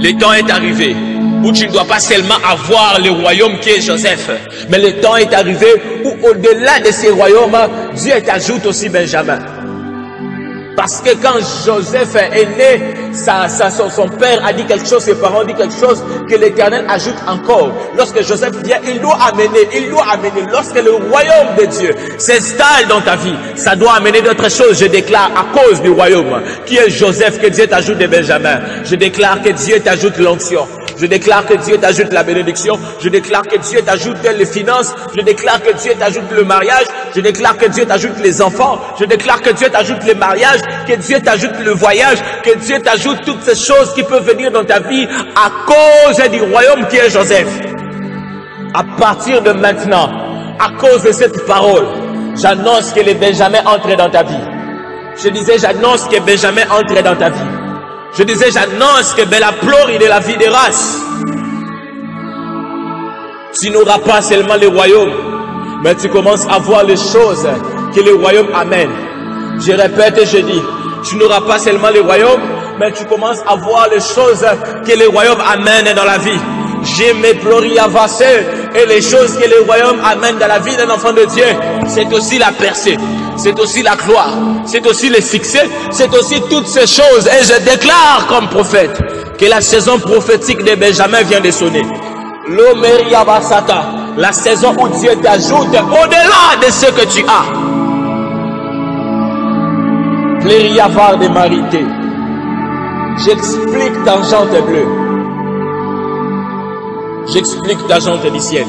Le temps est arrivé où tu ne dois pas seulement avoir le royaume qui est Joseph, mais le temps est arrivé où au-delà de ces royaumes, Dieu t'ajoute aussi Benjamin. Parce que quand Joseph est né, son père a dit quelque chose, ses parents ont dit quelque chose, que l'Éternel ajoute encore. Lorsque Joseph vient, il doit amener. Lorsque le royaume de Dieu s'installe dans ta vie, ça doit amener d'autres choses. Je déclare à cause du royaume, qui est Joseph, que Dieu t'ajoute des Benjamins. Je déclare que Dieu t'ajoute l'onction. Je déclare que Dieu t'ajoute la bénédiction. Je déclare que Dieu t'ajoute les finances. Je déclare que Dieu t'ajoute le mariage. Je déclare que Dieu t'ajoute les enfants. Je déclare que Dieu t'ajoute les mariages. Que Dieu t'ajoute le voyage. Que Dieu t'ajoute toutes ces choses qui peuvent venir dans ta vie à cause du royaume qui est Joseph. À partir de maintenant, à cause de cette parole, j'annonce que les Benjamins entrent dans ta vie. Je disais, j'annonce que Benjamin entre dans ta vie. Je disais, j'annonce que Bella Plori de la vie des races. Tu n'auras pas seulement le royaume, mais tu commences à voir les choses que le royaume amène. Je répète et je dis, tu n'auras pas seulement le royaume, mais tu commences à voir les choses que le royaume amène dans la vie. J'ai mes plori avancé et les choses que le royaume amène dans la vie d'un enfant de Dieu, c'est aussi la percée. C'est aussi la gloire, c'est aussi le succès, c'est aussi toutes ces choses. Et je déclare comme prophète que la saison prophétique de Benjamin vient de sonner. L'Omeria Basata, la saison où Dieu t'ajoute au-delà de ce que tu as. Plériavar de Marité. J'explique ta jante bleue. J'explique ta jante du ciel.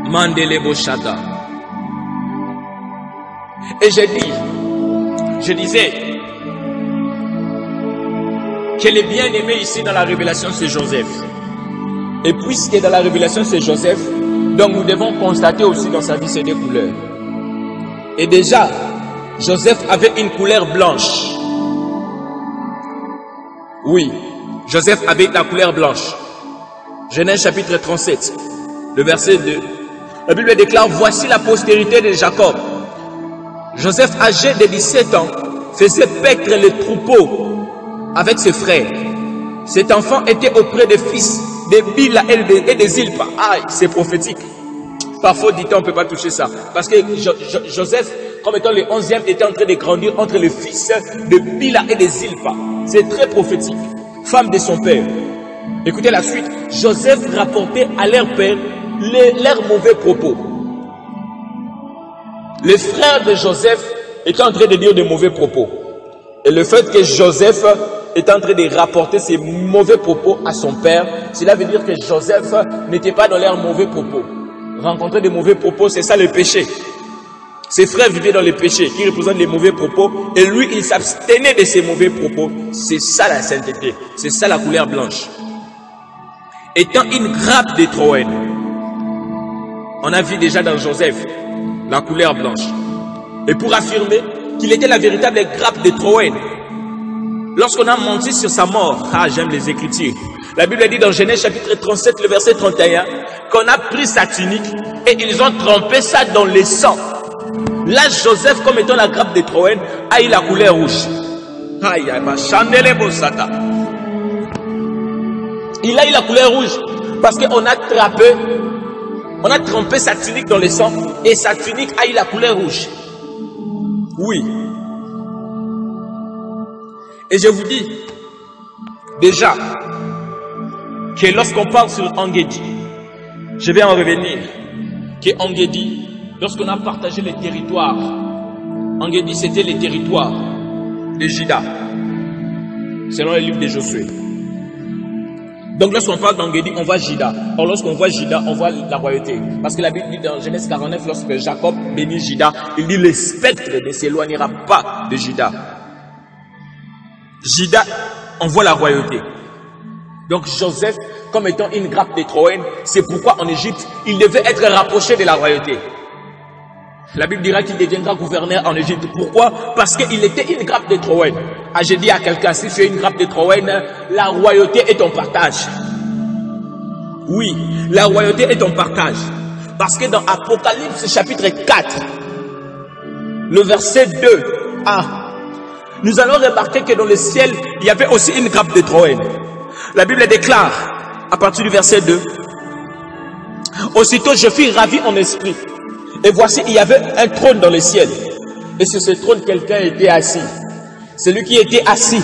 Mandele Boshata. Et je disais que le bien-aimé ici dans la révélation c'est Joseph. Et puisque dans la révélation c'est Joseph, donc nous devons constater aussi dans sa vie ces deux couleurs. Et déjà, Joseph avait une couleur blanche. Oui, Joseph avait la couleur blanche. Genèse chapitre 37, le verset 2. La Bible déclare, voici la postérité de Jacob. Joseph, âgé de 17 ans, faisait paître les troupeaux avec ses frères. Cet enfant était auprès des fils de Bila et de Zilpa. Aïe, c'est prophétique. Parfois, dit-on, on ne peut pas toucher ça. Parce que Joseph, comme étant le 11e, était en train de grandir entre les fils de Bila et de Zilpa. C'est très prophétique. Femme de son père. Écoutez la suite. Joseph rapportait à leur père leurs mauvais propos. Les frères de Joseph étaient en train de dire de mauvais propos. Et le fait que Joseph est en train de rapporter ses mauvais propos à son père, cela veut dire que Joseph n'était pas dans leurs mauvais propos. Rencontrer des mauvais propos, c'est ça le péché. Ses frères vivaient dans le péché, qui représente les mauvais propos, et lui, il s'abstenait de ces mauvais propos. C'est ça la sainteté, c'est ça la couleur blanche. Étant une grappe de Troène, on a vu déjà dans Joseph la couleur blanche. Et pour affirmer qu'il était la véritable grappe de Troène, lorsqu'on a menti sur sa mort, j'aime les Écritures. La Bible dit dans Genèse chapitre 37, le verset 31, qu'on a pris sa tunique et ils ont trempé ça dans le sang. Là, Joseph, comme étant la grappe de Troène, a eu la couleur rouge. Il a eu la couleur rouge parce qu'on a trempé sa tunique dans le sang et sa tunique a eu la couleur rouge. Oui. Et je vous dis déjà que lorsqu'on parle sur Engedi, je vais en revenir, que Engedi, lorsqu'on a partagé les territoires, Engedi c'était les territoires de Juda, selon le livre de Josué. Donc lorsqu'on parle d'Engedi, on voit Juda. Or lorsqu'on voit Juda, on voit la royauté. Parce que la Bible dit dans Genèse 49, lorsque Jacob bénit Juda, il dit le spectre ne s'éloignera pas de Juda. Juda, on voit la royauté. Donc Joseph, comme étant une grappe de Troène, c'est pourquoi en Égypte, il devait être rapproché de la royauté. La Bible dira qu'il deviendra gouverneur en Égypte. Pourquoi? Parce qu'il était une grappe de Troène. J'ai dit à quelqu'un, si tu es une grappe de Troène, la royauté est ton partage. Oui, la royauté est ton partage. Parce que dans Apocalypse chapitre 4, le verset 2, nous allons remarquer que dans le ciel, il y avait aussi une grappe de trône. La Bible déclare, à partir du verset 2, « Aussitôt je fus ravi en esprit, et voici, il y avait un trône dans le ciel, et sur ce trône, quelqu'un était assis. Celui qui était assis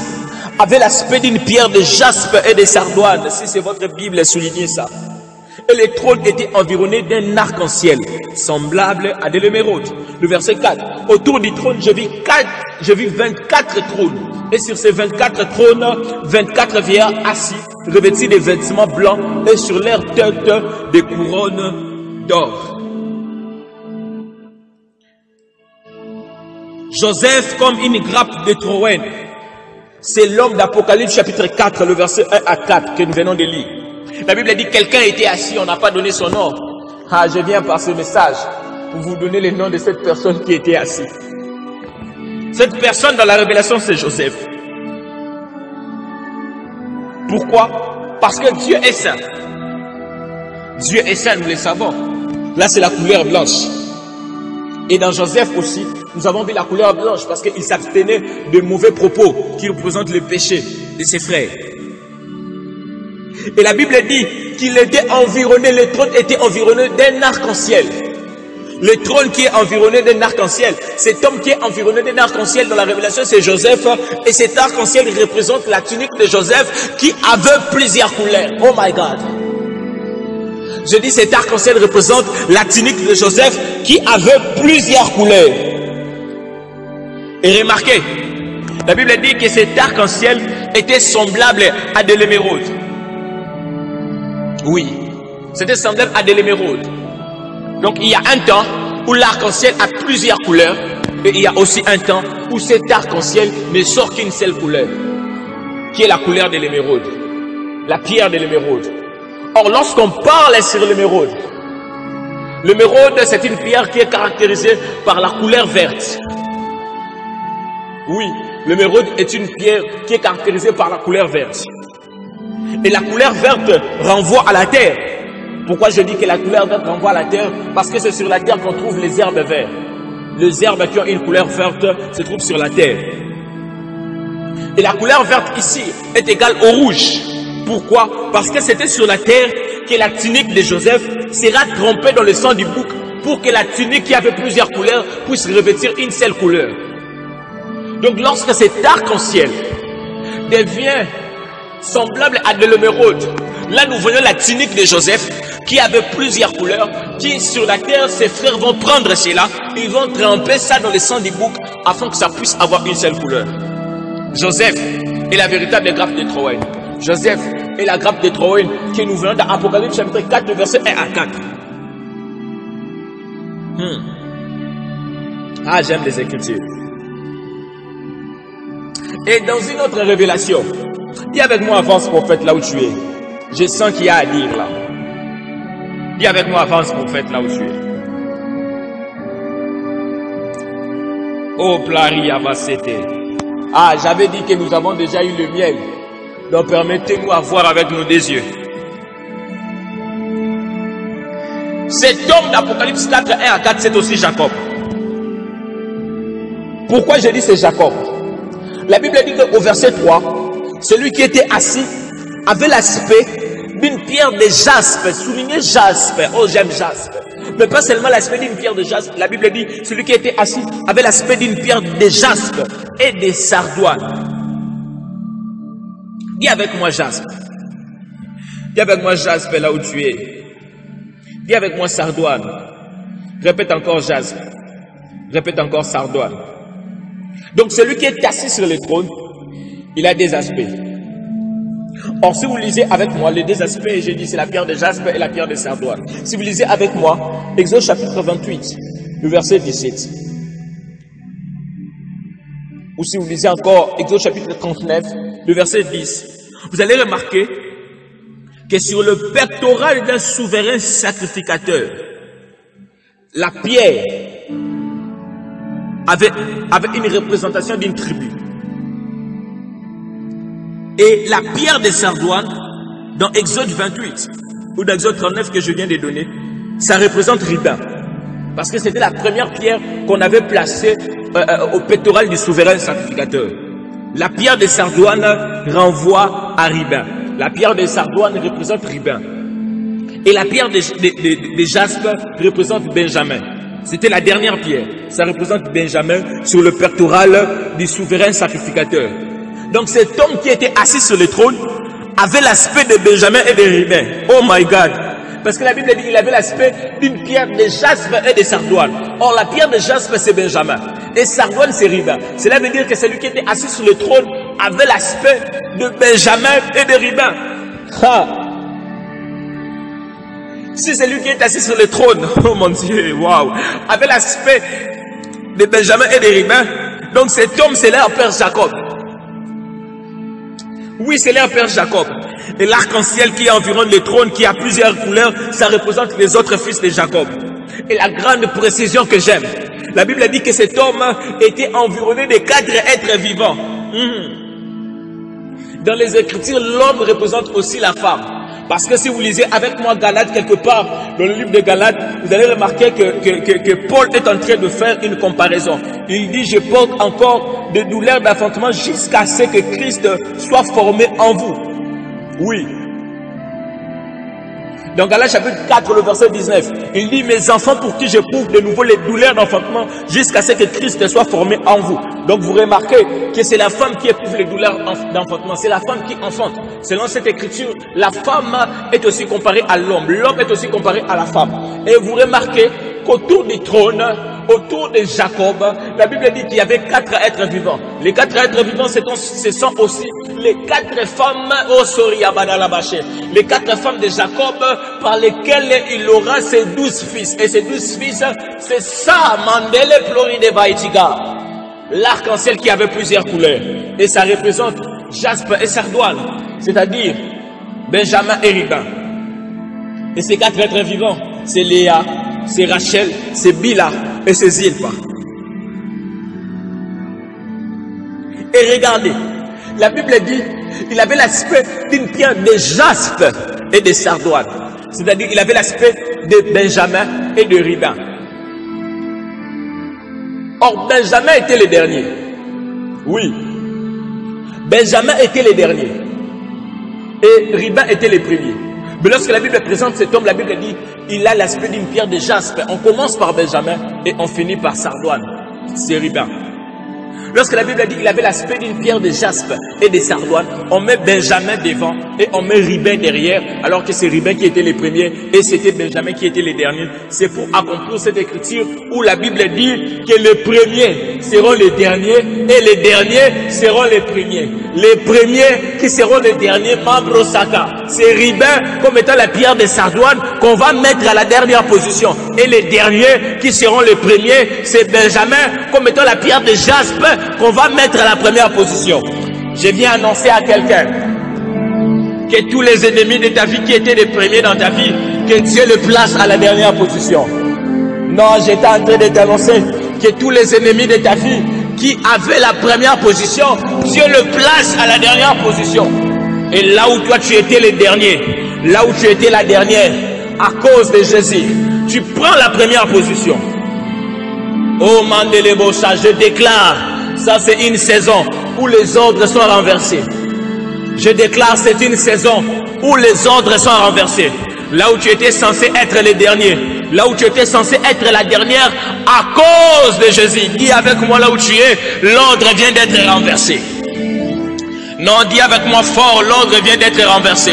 avait l'aspect d'une pierre de jaspe et de sardoine. » Si c'est votre Bible, soulignez ça. Et le trône était environné d'un arc-en-ciel, semblable à de l'émeraude. Le verset 4. Autour du trône, je vis 24 trônes. Et sur ces 24 trônes, 24 vieillards assis, revêtis de vêtements blancs, et sur leurs têtes des couronnes d'or. Joseph comme une grappe de trône. C'est l'homme d'Apocalypse chapitre 4, le verset 1 à 4 que nous venons de lire. La Bible dit quelqu'un était assis, on n'a pas donné son nom. Ah, je viens par ce message pour vous donner le nom de cette personne qui était assise. Cette personne dans la révélation, c'est Joseph. Pourquoi? Parce que Dieu est saint. Dieu est saint, nous le savons. Là, c'est la couleur blanche. Et dans Joseph aussi, nous avons vu la couleur blanche parce qu'il s'abstenait de mauvais propos qui représentent le péché de ses frères. Et la Bible dit qu'il était environné, le trône était environné d'un arc-en-ciel. Le trône qui est environné d'un arc-en-ciel, cet homme qui est environné d'un arc-en-ciel dans la révélation, c'est Joseph. Et cet arc-en-ciel représente la tunique de Joseph qui avait plusieurs couleurs. Oh my God! Je dis cet arc-en-ciel représente la tunique de Joseph qui avait plusieurs couleurs. Et remarquez, la Bible dit que cet arc-en-ciel était semblable à de l'émeraude. Oui, c'était semblable à de l'émeraude. Donc il y a un temps où l'arc-en-ciel a plusieurs couleurs. Et il y a aussi un temps où cet arc-en-ciel ne sort qu'une seule couleur, qui est la couleur de l'émeraude, la pierre de l'émeraude. Or, lorsqu'on parle sur l'émeraude, l'émeraude c'est une pierre qui est caractérisée par la couleur verte. Oui, l'émeraude est une pierre qui est caractérisée par la couleur verte. Et la couleur verte renvoie à la terre. Pourquoi je dis que la couleur verte renvoie à la terre? Parce que c'est sur la terre qu'on trouve les herbes vertes. Les herbes qui ont une couleur verte se trouvent sur la terre. Et la couleur verte ici est égale au rouge. Pourquoi? Parce que c'était sur la terre que la tunique de Joseph sera trempée dans le sang du bouc pour que la tunique qui avait plusieurs couleurs puisse revêtir une seule couleur. Donc lorsque cet arc-en-ciel devient semblable à de l'émeraude, là nous voyons la tunique de Joseph qui avait plusieurs couleurs, qui sur la terre, ses frères vont prendre cela, ils vont tremper ça dans le sang du bouc afin que ça puisse avoir une seule couleur. Joseph est la véritable grappe de trône. Joseph est la grappe de trône que nous venons dans Apocalypse chapitre 4, verset 1 à 4. Ah, j'aime les Écritures. Et dans une autre révélation, dis avec moi, avance prophète là où tu es. Je sens qu'il y a à dire là. Dis avec moi, avance prophète là où tu es. Oh, Plari Avacete. Ah, j'avais dit que nous avons déjà eu le miel. Donc permettez-nous à voir avec nos deux yeux. Cet homme d'Apocalypse 4, 1 à 4, c'est aussi Jacob. Pourquoi je dis c'est Jacob? La Bible dit qu'au verset 3, celui qui était assis avait l'aspect d'une pierre de jaspe. Soulignez jaspe. Oh, j'aime jaspe. Mais pas seulement l'aspect d'une pierre de jaspe. La Bible dit, celui qui était assis avait l'aspect d'une pierre de jaspe et de sardoine. Dis avec moi jaspe. Dis avec moi jaspe là où tu es. Dis avec moi sardoine. Répète encore jaspe. Répète encore sardoine. Donc celui qui est assis sur le trône, il a des aspects. Or, si vous lisez avec moi les deux aspects, j'ai dit c'est la pierre de jaspe et la pierre de sardoine. Si vous lisez avec moi, Exode chapitre 28, le verset 17. Ou si vous lisez encore Exode chapitre 39, le verset 10. Vous allez remarquer que sur le pectoral d'un souverain sacrificateur, la pierre avait une représentation d'une tribu. Et la pierre de sardoine, dans Exode 28, ou dans Exode 39 que je viens de donner, ça représente Ribin. Parce que c'était la première pierre qu'on avait placée au pectoral du souverain sacrificateur. La pierre de sardoine renvoie à Ribin. La pierre de sardoine représente Ribin. Et la pierre de jaspe représente Benjamin. C'était la dernière pierre. Ça représente Benjamin sur le pectoral du souverain sacrificateur. Donc cet homme qui était assis sur le trône avait l'aspect de Benjamin et de Ribin. Oh my God! Parce que la Bible dit qu'il avait l'aspect d'une pierre de jaspe et de sardoine. Or la pierre de jaspe c'est Benjamin. Et sardoine c'est Ribin. Cela veut dire que celui qui était assis sur le trône avait l'aspect de Benjamin et de Ribin. Ha! Si celui qui est assis sur le trône, oh mon Dieu, waouh, avait l'aspect de Benjamin et de Ribin, donc cet homme c'est leur père Jacob. Oui, c'est leur père Jacob. Et l'arc-en-ciel qui environne le trône, qui a plusieurs couleurs, ça représente les autres fils de Jacob. Et la grande précision que j'aime, la Bible dit que cet homme était environné de 4 êtres vivants. Dans les Écritures, l'homme représente aussi la femme. Parce que si vous lisez avec moi Galates quelque part, dans le livre de Galates, vous allez remarquer que Paul est en train de faire une comparaison. Il dit, je porte encore des douleurs d'enfantement jusqu'à ce que Christ soit formé en vous. Oui. Dans Galates chapitre 4, le verset 19, il dit, mes enfants pour qui j'éprouve de nouveau les douleurs d'enfantement jusqu'à ce que Christ soit formé en vous. Donc vous remarquez que c'est la femme qui éprouve les douleurs d'enfantement, c'est la femme qui enfante. Selon cette écriture, la femme est aussi comparée à l'homme, l'homme est aussi comparé à la femme. Et vous remarquez qu'autour du trône, autour de Jacob, la Bible dit qu'il y avait 4 êtres vivants. Les 4 êtres vivants, ce sont aussi les 4 femmes, les 4 femmes de Jacob par lesquelles il aura ses 12 fils. Et ces 12 fils, c'est ça, Mandele Floride Baïtiga. L'arc-en-ciel qui avait plusieurs couleurs. Et ça représente jaspe et sardoine, c'est-à-dire Benjamin et Ribin. Et ces 4 êtres vivants, c'est Léa, c'est Rachel, c'est Bila et c'est Zilpa. Et regardez, la Bible dit, il avait l'aspect d'une pierre de jaspe et de sardoine. C'est-à-dire, il avait l'aspect de Benjamin et de Ribin. Or, Benjamin était le dernier. Oui. Benjamin était le dernier. Et Ribin était le premier. Mais lorsque la Bible présente cet homme, la Bible dit, il a l'aspect d'une pierre de jaspe. On commence par Benjamin et on finit par sardoine. C'est Ribin. Lorsque la Bible dit qu'il avait l'aspect d'une pierre de jaspe et de sardoine, on met Benjamin devant et on met Ribin derrière, alors que c'est Ribin qui était le premier et c'était Benjamin qui était le dernier. C'est pour accomplir cette écriture où la Bible dit que les premiers seront les derniers et les derniers seront les premiers. Les premiers qui seront les derniers, membres Saka, c'est Ribin comme étant la pierre de sardoine qu'on va mettre à la dernière position. Et les derniers qui seront les premiers, c'est Benjamin comme étant la pierre de jaspe qu'on va mettre à la première position. Je viens annoncer à quelqu'un que tous les ennemis de ta vie qui étaient les premiers dans ta vie, que Dieu les place à la dernière position. Non, j'étais en train de t'annoncer que tous les ennemis de ta vie qui avaient la première position, Dieu le place à la dernière position. Et là où toi tu étais le dernier, là où tu étais la dernière, à cause de Jésus, tu prends la première position. Oh Mandelebosa, je déclare, ça c'est une saison où les ordres sont renversés. Je déclare, c'est une saison où les ordres sont renversés. Là où tu étais censé être le dernier, là où tu étais censé être la dernière, à cause de Jésus. Dis avec moi là où tu es, l'ordre vient d'être renversé. Non, dis avec moi fort, l'ordre vient d'être renversé.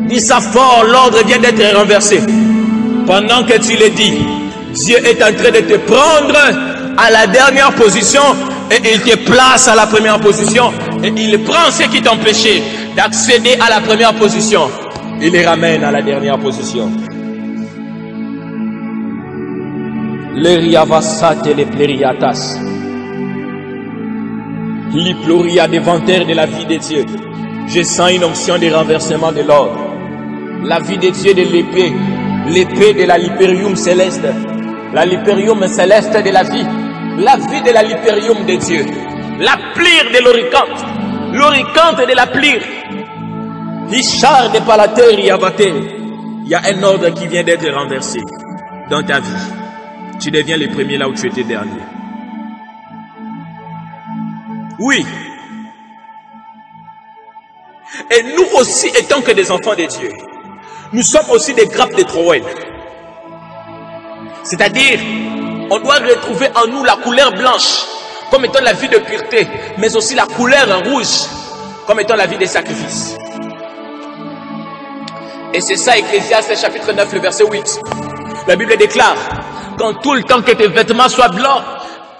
Dis ça fort, l'ordre vient d'être renversé. Pendant que tu le dis, Dieu est en train de te prendre à la dernière position et il te place à la première position et il prend ce qui t'empêchait d'accéder à la première position. Il les ramène à la dernière position. L'eriavasate les plériatas. L'iploria déventaire de la vie de Dieu. Je sens une onction de renversement de l'ordre. La vie de Dieu de l'épée. L'épée de la lipérium céleste. La lipérium céleste de la vie. La vie de la lipérium de Dieu. La plire de l'oricante. L'oricante de la plire. Richard de Palater Yavate. Il y a un ordre qui vient d'être renversé dans ta vie. Tu deviens le premier là où tu étais dernier. Oui. Et nous aussi, étant que des enfants de Dieu, nous sommes aussi des grappes de Troène. C'est-à-dire, on doit retrouver en nous la couleur blanche, comme étant la vie de pureté, mais aussi la couleur rouge, comme étant la vie des sacrifices. Et c'est ça, Ecclésiaste chapitre 9, le verset 8. La Bible déclare, qu'en tout le temps que tes vêtements soient blancs,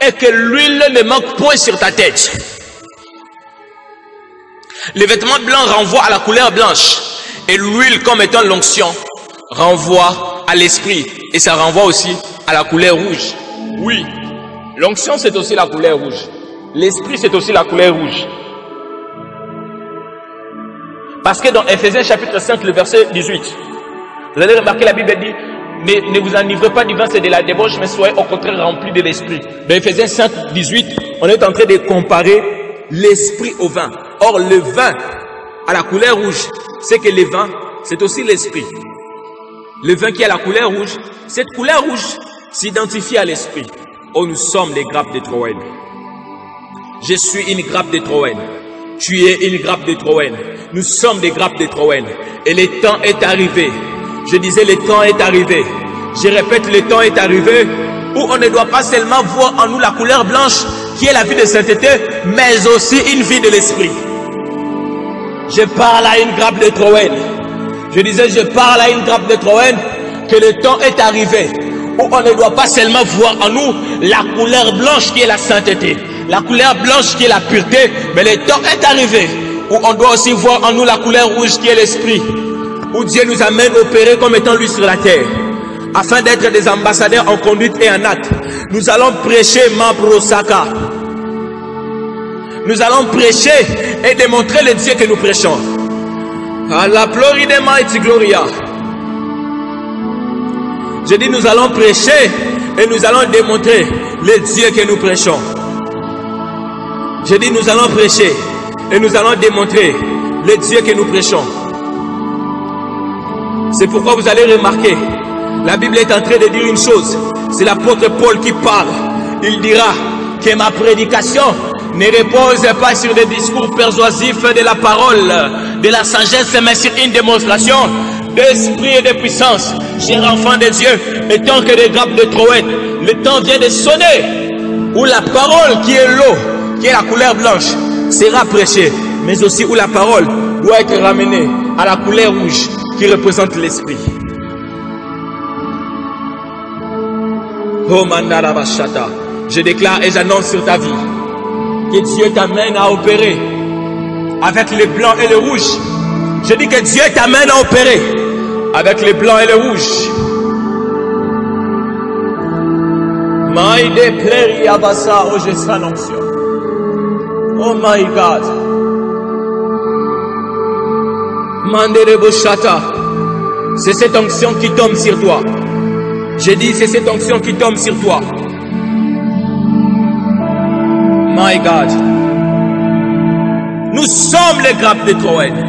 et que l'huile ne manque point sur ta tête. Les vêtements blancs renvoient à la couleur blanche, et l'huile comme étant l'onction renvoie à l'esprit, et ça renvoie aussi à la couleur rouge. Oui, l'onction c'est aussi la couleur rouge, l'esprit c'est aussi la couleur rouge. Parce que dans Ephésiens chapitre 5 le verset 18, vous allez remarquer la Bible dit, ne vous enivrez pas du vin, c'est de la débauche, mais soyez au contraire remplis de l'esprit. Dans Ephésiens 5, 18, on est en train de comparer l'esprit au vin. Or, le vin, à la couleur rouge, c'est que le vin, c'est aussi l'esprit. Le vin qui a la couleur rouge, cette couleur rouge s'identifie à l'esprit. Oh, nous sommes les grappes de Troène. Je suis une grappe de Troène. Tu es une grappe de Troène. Nous sommes des grappes de Troène. Et le temps est arrivé. Je disais, le temps est arrivé. Je répète, le temps est arrivé où on ne doit pas seulement voir en nous la couleur blanche qui est la vie de sainteté, mais aussi une vie de l'esprit. Je parle à une grappe de Troène. Je disais, je parle à une grappe de Troène que le temps est arrivé où on ne doit pas seulement voir en nous la couleur blanche qui est la sainteté, la couleur blanche qui est la pureté, mais le temps est arrivé où on doit aussi voir en nous la couleur rouge qui est l'esprit, où Dieu nous amène opérer comme étant lui sur la terre, afin d'être des ambassadeurs en conduite et en acte. Nous allons prêcher Mabrosaka. Nous allons prêcher et démontrer le Dieu que nous prêchons. À la gloire de Mighty Gloria. Je dis nous allons prêcher et nous allons démontrer le Dieu que nous prêchons. Je dis nous allons prêcher et nous allons démontrer le Dieu que nous prêchons. C'est pourquoi vous allez remarquer, la Bible est en train de dire une chose. C'est l'apôtre Paul qui parle. Il dira que ma prédication ne repose pas sur des discours persuasifs de la parole, de la sagesse, mais sur une démonstration d'esprit et de puissance. Chers enfants de Dieu, étant que des grappes de Troène, le temps vient de sonner où la parole qui est l'eau, qui est la couleur blanche, sera prêchée, mais aussi où la parole doit être ramenée à la couleur rouge qui représente l'esprit. Oh Mandarabashata, je déclare et j'annonce sur ta vie que Dieu t'amène à opérer avec le blanc et le rouge. Je dis que Dieu t'amène à opérer avec le blanc et le rouge. Maïde Pleri Abassa, oh je serai l'onction. Oh my God. Mandereboshata, c'est cette onction qui tombe sur toi. J'ai dit, c'est cette onction qui tombe sur toi. My God. Nous sommes les grappes de Troène.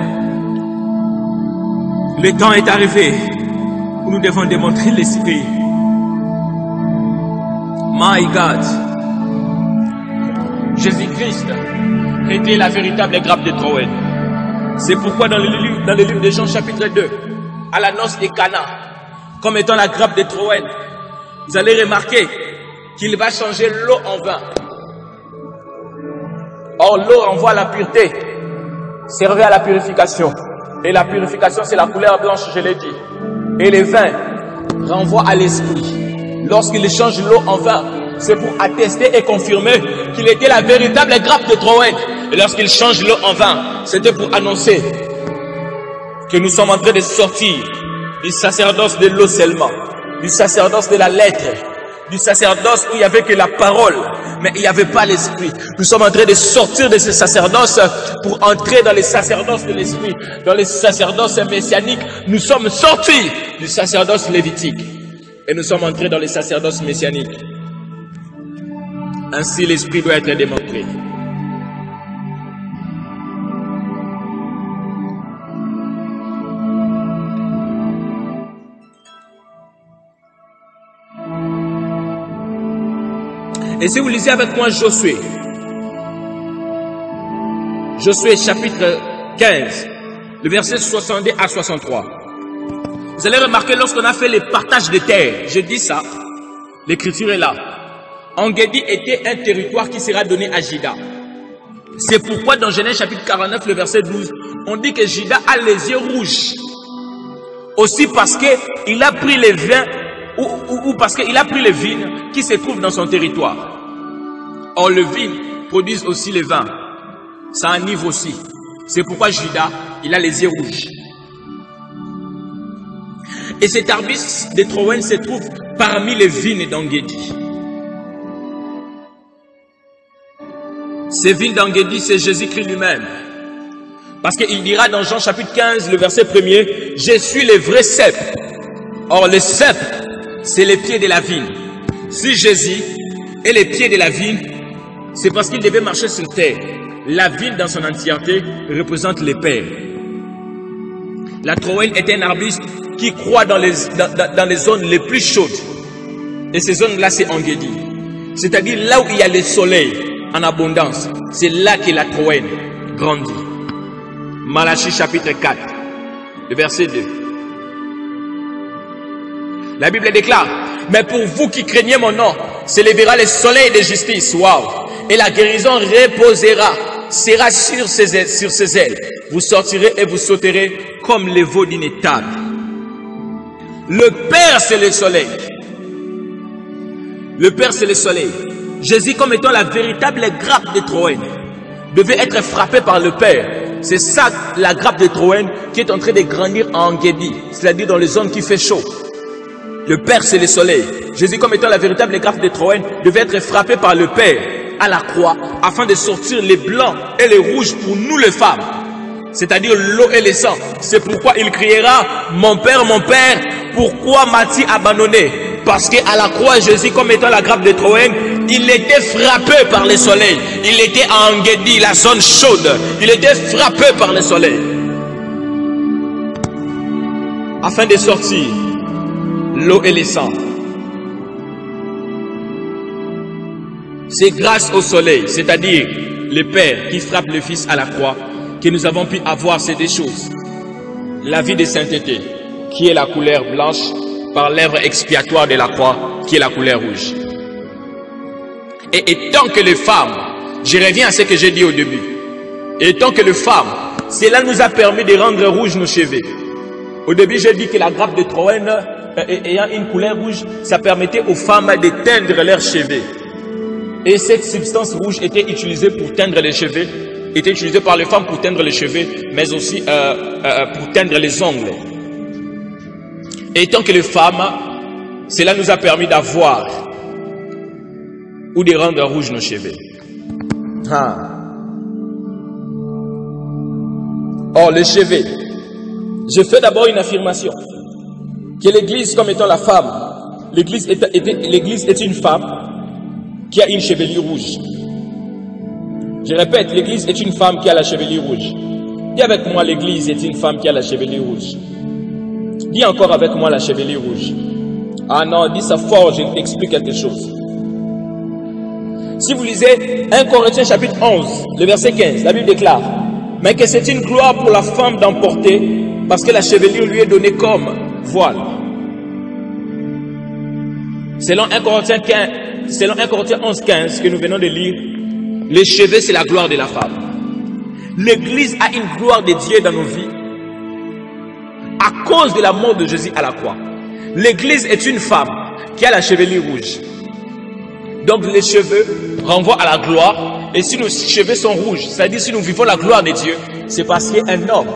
Le temps est arrivé où nous devons démontrer l'esprit. My God. Jésus-Christ était la véritable grappe de Troène. C'est pourquoi dans le livre de Jean chapitre 2, à la noce de Cana, comme étant la grappe de Troène, vous allez remarquer qu'il va changer l'eau en vin. Or, l'eau renvoie à la pureté, servait à la purification. Et la purification, c'est la couleur blanche, je l'ai dit. Et le vin renvoie à l'esprit. Lorsqu'il change l'eau en vin, c'est pour attester et confirmer qu'il était la véritable grappe de Troène. Et lorsqu'il change l'eau en vin, c'était pour annoncer que nous sommes en train de sortir du sacerdoce de l'eau seulement, du sacerdoce de la lettre, du sacerdoce où il n'y avait que la parole, mais il n'y avait pas l'esprit. Nous sommes en train de sortir de ce sacerdoce pour entrer dans les sacerdoces de l'esprit, dans les sacerdoces messianiques. Nous sommes sortis du sacerdoce lévitique et nous sommes entrés dans les sacerdoces messianiques. Ainsi, l'esprit doit être démontré. Et si vous lisez avec moi Josué, Josué chapitre 15, le verset 62 à 63. Vous allez remarquer lorsqu'on a fait le partage des terres, je dis ça, l'écriture est là. En-Guédi était un territoire qui sera donné à Juda. C'est pourquoi dans Genèse chapitre 49, le verset 12, on dit que Juda a les yeux rouges. Aussi parce qu'il a pris les vins, ou parce qu'il a pris les vignes qui se trouvent dans son territoire. Or, le vin produit aussi les vins. Ça enivre aussi. C'est pourquoi Juda, il a les yeux rouges. Et cet arbuste de Trowen se trouve parmi les vignes d'en-Guédi. Ces vignes d'en-Guédi, c'est Jésus-Christ lui-même. Parce qu'il dira dans Jean chapitre 15, le verset 1er, « Je suis le vrai cep. » Or, le cep, c'est les pieds de la vigne. Si Jésus est les pieds de la vigne, c'est parce qu'il devait marcher sur terre. La vigne dans son entièreté représente les pères. La Trowen est un arbuste qui croît dans les zones les plus chaudes. Et ces zones-là, c'est en-Guédi. C'est-à-dire là où il y a le soleil en abondance. C'est là que la Trowen grandit. Malachie chapitre 4, le verset 2. La Bible déclare, « Mais pour vous qui craignez mon nom, s'élèvera le soleil de justice. » Waouh! Et la guérison reposera, sera sur ses ailes. Vous sortirez et vous sauterez comme les veaux d'une étable. Le Père, c'est le soleil. Le Père, c'est le soleil. Jésus, comme étant la véritable grappe de Trowen, devait être frappé par le Père. C'est ça, la grappe de Trowen, qui est en train de grandir en En-Guédi, c'est-à-dire dans les zones qui fait chaud. Le Père, c'est le soleil. Jésus, comme étant la véritable grappe de Trowen, devait être frappé par le Père à la croix, afin de sortir les blancs et les rouges pour nous les femmes, c'est-à-dire l'eau et le sang. C'est pourquoi il criera, mon Père, pourquoi m'as-tu abandonné? Parce qu'à la croix, Jésus, comme étant la grappe de Trowen, il était frappé par le soleil. Il était à En-Guédi, la zone chaude. Il était frappé par le soleil. Afin de sortir l'eau et le sang. C'est grâce au soleil, c'est-à-dire le Père qui frappe le Fils à la croix, que nous avons pu avoir ces deux choses. La vie de sainteté, qui est la couleur blanche, par l'œuvre expiatoire de la croix, qui est la couleur rouge. Et tant que les femmes, je reviens à ce que j'ai dit au début, et tant que les femmes, cela nous a permis de rendre rouges nos cheveux. Au début, j'ai dit que la grappe de Trowen, ayant une couleur rouge, ça permettait aux femmes de teindre leurs cheveux. Et cette substance rouge était utilisée pour teindre les cheveux, était utilisée par les femmes pour teindre les cheveux, mais aussi pour teindre les ongles. Et tant que les femmes, cela nous a permis d'avoir ou de rendre rouges nos cheveux. Or, les cheveux, je fais d'abord une affirmation, que l'Église, comme étant la femme, l'Église est une femme qui a une chevelure rouge. Je répète, l'Église est une femme qui a la chevelure rouge. Dis avec moi, l'Église est une femme qui a la chevelure rouge. Dis encore avec moi la chevelure rouge. Ah non, dis ça fort, je t'explique quelque chose. Si vous lisez 1 Corinthiens chapitre 11, le verset 15, la Bible déclare, mais que c'est une gloire pour la femme d'emporter, parce que la chevelure lui est donnée comme voile. Selon 1 Corinthiens 11, 15, que nous venons de lire, les cheveux, c'est la gloire de la femme. L'Église a une gloire de Dieu dans nos vies à cause de la mort de Jésus à la croix. L'Église est une femme qui a la chevelure rouge. Donc les cheveux renvoient à la gloire. Et si nos cheveux sont rouges, c'est-à-dire si nous vivons la gloire de Dieu, c'est parce qu'un homme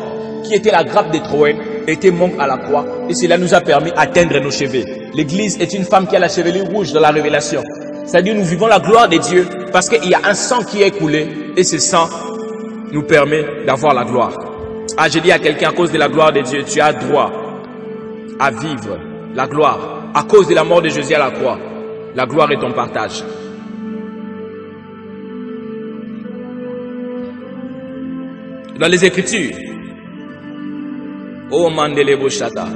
qui était la grappe de Trowen était mort à la croix. Et cela nous a permis d'atteindre nos cheveux. L'Église est une femme qui a la chevelure rouge dans la révélation. C'est-à-dire nous vivons la gloire de Dieu parce qu'il y a un sang qui est coulé et ce sang nous permet d'avoir la gloire. Ah, j'ai dit à quelqu'un, à cause de la gloire de Dieu, tu as droit à vivre la gloire. À cause de la mort de Jésus à la croix, la gloire est ton partage. Dans les Écritures, oh Mandelebo Shata,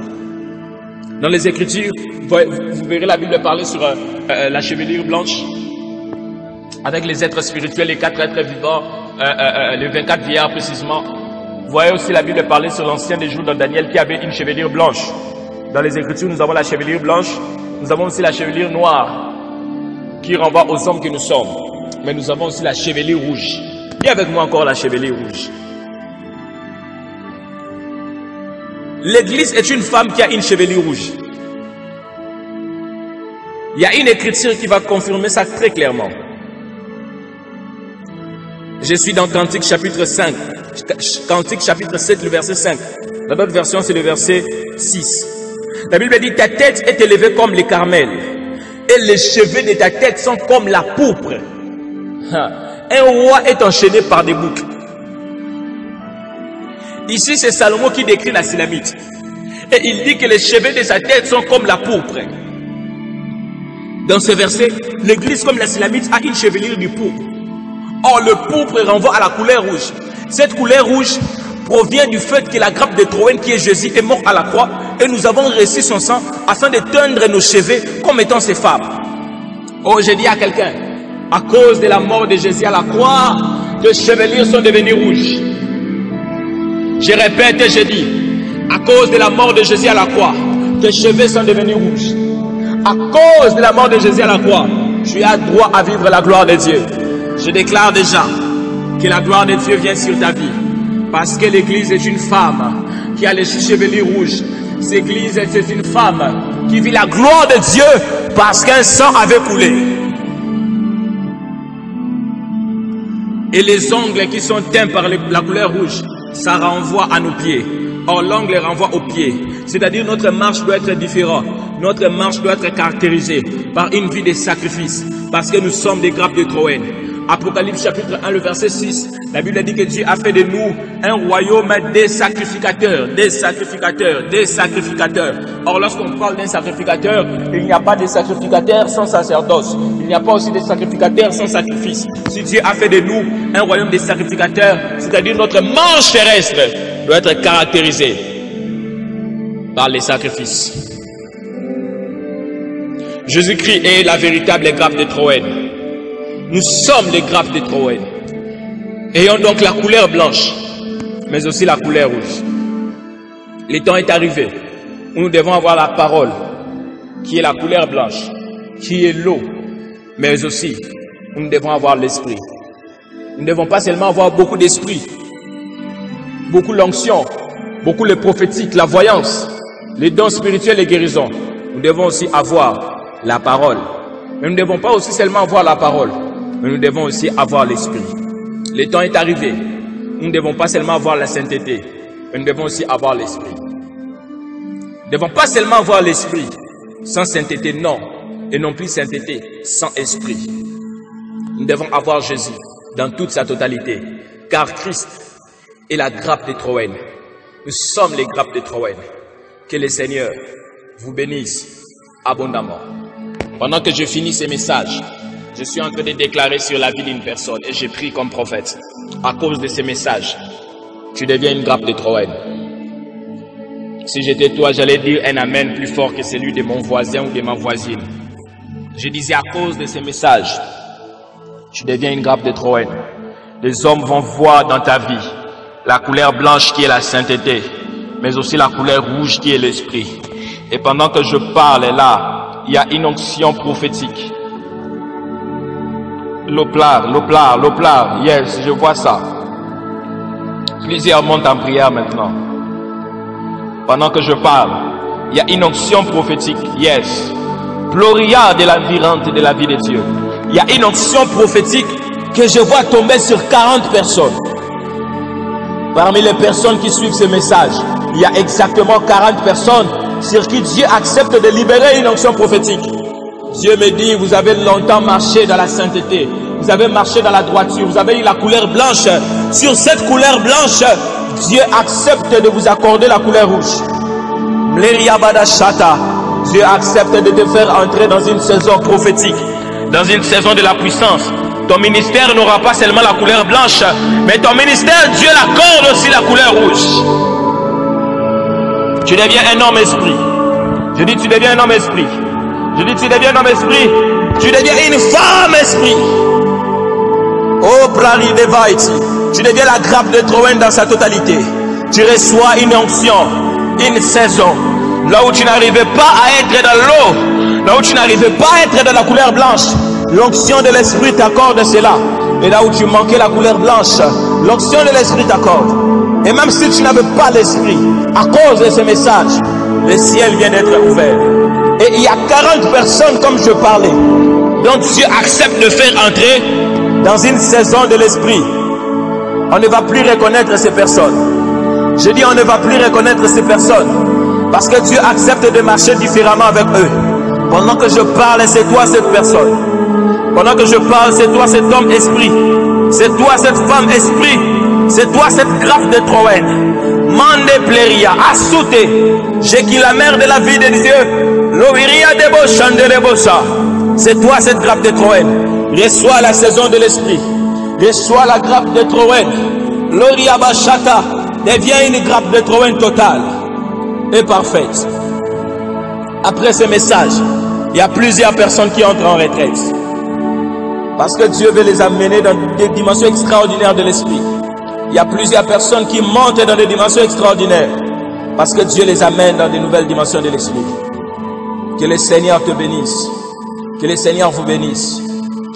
dans les Écritures, vous verrez la Bible parler sur la chevelure blanche, avec les êtres spirituels, les 4 êtres vivants, les 24 vieillards précisément. Vous voyez aussi la Bible parler sur l'ancien des jours de Daniel qui avait une chevelure blanche. Dans les Écritures, nous avons la chevelure blanche, nous avons aussi la chevelure noire qui renvoie aux hommes que nous sommes. Mais nous avons aussi la chevelure rouge. Dis avec moi encore la chevelure rouge. L'église est une femme qui a une chevelure rouge. Il y a une écriture qui va confirmer ça très clairement. Je suis dans Cantique chapitre 5, Cantique chapitre 7, le verset 5. Dans d'autres versions, c'est le verset 6. La Bible dit, ta tête est élevée comme les carmels, et les cheveux de ta tête sont comme la pourpre. Un roi est enchaîné par des boucles. Ici, c'est Salomon qui décrit la Sulamite. Et il dit que les cheveux de sa tête sont comme la pourpre. Dans ce verset, l'église comme la Sulamite a une chevelure du pourpre. Or, le pourpre renvoie à la couleur rouge. Cette couleur rouge provient du fait que la grappe de Troène qui est Jésus est mort à la croix et nous avons reçu son sang afin de teindre nos cheveux comme étant ses femmes. Oh, j'ai dit à quelqu'un, à cause de la mort de Jésus à la croix, les chevelures sont devenues rouges. Je répète et je dis, à cause de la mort de Jésus à la croix, tes cheveux sont devenus rouges. À cause de la mort de Jésus à la croix, tu as droit à vivre la gloire de Dieu. Je déclare déjà que la gloire de Dieu vient sur ta vie. Parce que l'église est une femme qui a les chevelures rouges. Cette église est une femme qui vit la gloire de Dieu parce qu'un sang avait coulé. Et les ongles qui sont teints par la couleur rouge, ça renvoie à nos pieds. Or, l'ongle renvoie aux pieds. C'est-à-dire notre marche doit être différente. Notre marche doit être caractérisée par une vie de sacrifice. Parce que nous sommes des grappes de Troène. Apocalypse chapitre 1, le verset 6. La Bible dit que Dieu a fait de nous un royaume des sacrificateurs, des sacrificateurs, des sacrificateurs. Or, lorsqu'on parle d'un sacrificateur, il n'y a pas de sacrificateur sans sacerdoce. Il n'y a pas aussi de sacrificateur sans sacrifice. Si Dieu a fait de nous un royaume des sacrificateurs, c'est-à-dire notre marche terrestre doit être caractérisée par les sacrifices. Jésus-Christ est la véritable grappe de Troène. Nous sommes les grappes de Troène. Ayons donc la couleur blanche, mais aussi la couleur rouge. Le temps est arrivé où nous devons avoir la parole, qui est la couleur blanche, qui est l'eau, mais aussi où nous devons avoir l'esprit. Nous ne devons pas seulement avoir beaucoup d'esprit, beaucoup l'onction, beaucoup le prophétique, la voyance, les dons spirituels et guérisons. Nous devons aussi avoir la parole. Mais nous ne devons pas aussi seulement avoir la parole, mais nous devons aussi avoir l'esprit. Le temps est arrivé. Nous ne devons pas seulement avoir la sainteté, mais nous devons aussi avoir l'esprit. Nous ne devons pas seulement avoir l'esprit sans sainteté, non. Et non plus sainteté sans esprit. Nous devons avoir Jésus dans toute sa totalité. Car Christ est la grappe de Troène. Nous sommes les grappes de Troène. Que le Seigneur vous bénisse abondamment. Pendant que je finis ces messages, je suis en train de déclarer sur la vie d'une personne et j'ai pris comme prophète. À cause de ces messages, tu deviens une grappe de Troène. Si j'étais toi, j'allais dire un amen plus fort que celui de mon voisin ou de ma voisine. Je disais à cause de ces messages, tu deviens une grappe de Troène. Les hommes vont voir dans ta vie la couleur blanche qui est la sainteté, mais aussi la couleur rouge qui est l'esprit. Et pendant que je parle là, il y a une onction prophétique. L'oplar, yes, je vois ça. Plusieurs montent en prière maintenant. Pendant que je parle, il y a une onction prophétique, yes. Gloria de la virante de la vie de Dieu. Il y a une onction prophétique que je vois tomber sur 40 personnes. Parmi les personnes qui suivent ce message, il y a exactement 40 personnes sur qui Dieu accepte de libérer une onction prophétique. Dieu me dit, vous avez longtemps marché dans la sainteté, vous avez marché dans la droiture, vous avez eu la couleur blanche. Sur cette couleur blanche, Dieu accepte de vous accorder la couleur rouge. Dieu accepte de te faire entrer dans une saison prophétique, dans une saison de la puissance. Ton ministère n'aura pas seulement la couleur blanche, mais ton ministère, Dieu l'accorde aussi la couleur rouge. Tu deviens un homme esprit. Je dis tu deviens un homme esprit. Je dis tu deviens un homme esprit. Tu deviens une femme esprit. Oh, Brari Devaiti, tu deviens la grappe de Troen dans sa totalité. Tu reçois une onction, une saison. Là où tu n'arrivais pas à être dans l'eau, là où tu n'arrivais pas à être dans la couleur blanche, l'onction de l'Esprit t'accorde cela. Et là où tu manquais la couleur blanche, l'onction de l'Esprit t'accorde. Et même si tu n'avais pas l'Esprit, à cause de ce message, le ciel vient d'être ouvert. Et il y a 40 personnes, comme je parlais, dont Dieu accepte de faire entrer dans une saison de l'Esprit. On ne va plus reconnaître ces personnes. Je dis on ne va plus reconnaître ces personnes. Parce que Dieu accepte de marcher différemment avec eux. Pendant que je parle, c'est toi cette personne. Pendant que je parle, c'est toi cet homme esprit. C'est toi cette femme esprit. C'est toi cette grappe de Troen. Mande pleria, assoute. J'ai qui la mère de la vie de Dieu. Loviria debo chandelebosa. C'est toi cette grappe de Troen. Reçois la saison de l'esprit. Reçois la grappe de Troen. Loria bachata devient une grappe de Troen totale et parfaite. Après ce message, il y a plusieurs personnes qui entrent en retraite. Parce que Dieu veut les amener dans des dimensions extraordinaires de l'esprit. Il y a plusieurs personnes qui montent dans des dimensions extraordinaires. Parce que Dieu les amène dans de nouvelles dimensions de l'esprit. Que le Seigneur te bénisse. Que le Seigneur vous bénisse.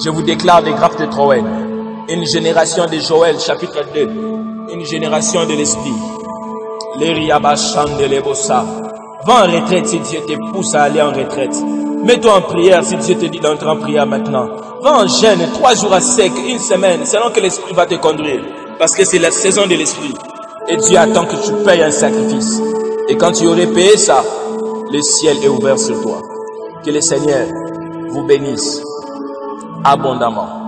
Je vous déclare des grappes de Troen. Une génération de Joël, chapitre 2. Une génération de l'esprit. Va en retraite si Dieu te pousse à aller en retraite. Mets-toi en prière si Dieu te dit d'entrer en prière maintenant. Va en jeûne 3 jours à sec, une semaine, selon que l'esprit va te conduire. Parce que c'est la saison de l'esprit. Et Dieu attend que tu payes un sacrifice. Et quand tu aurais payé ça, le ciel est ouvert sur toi. Que le Seigneur vous bénisse abondamment.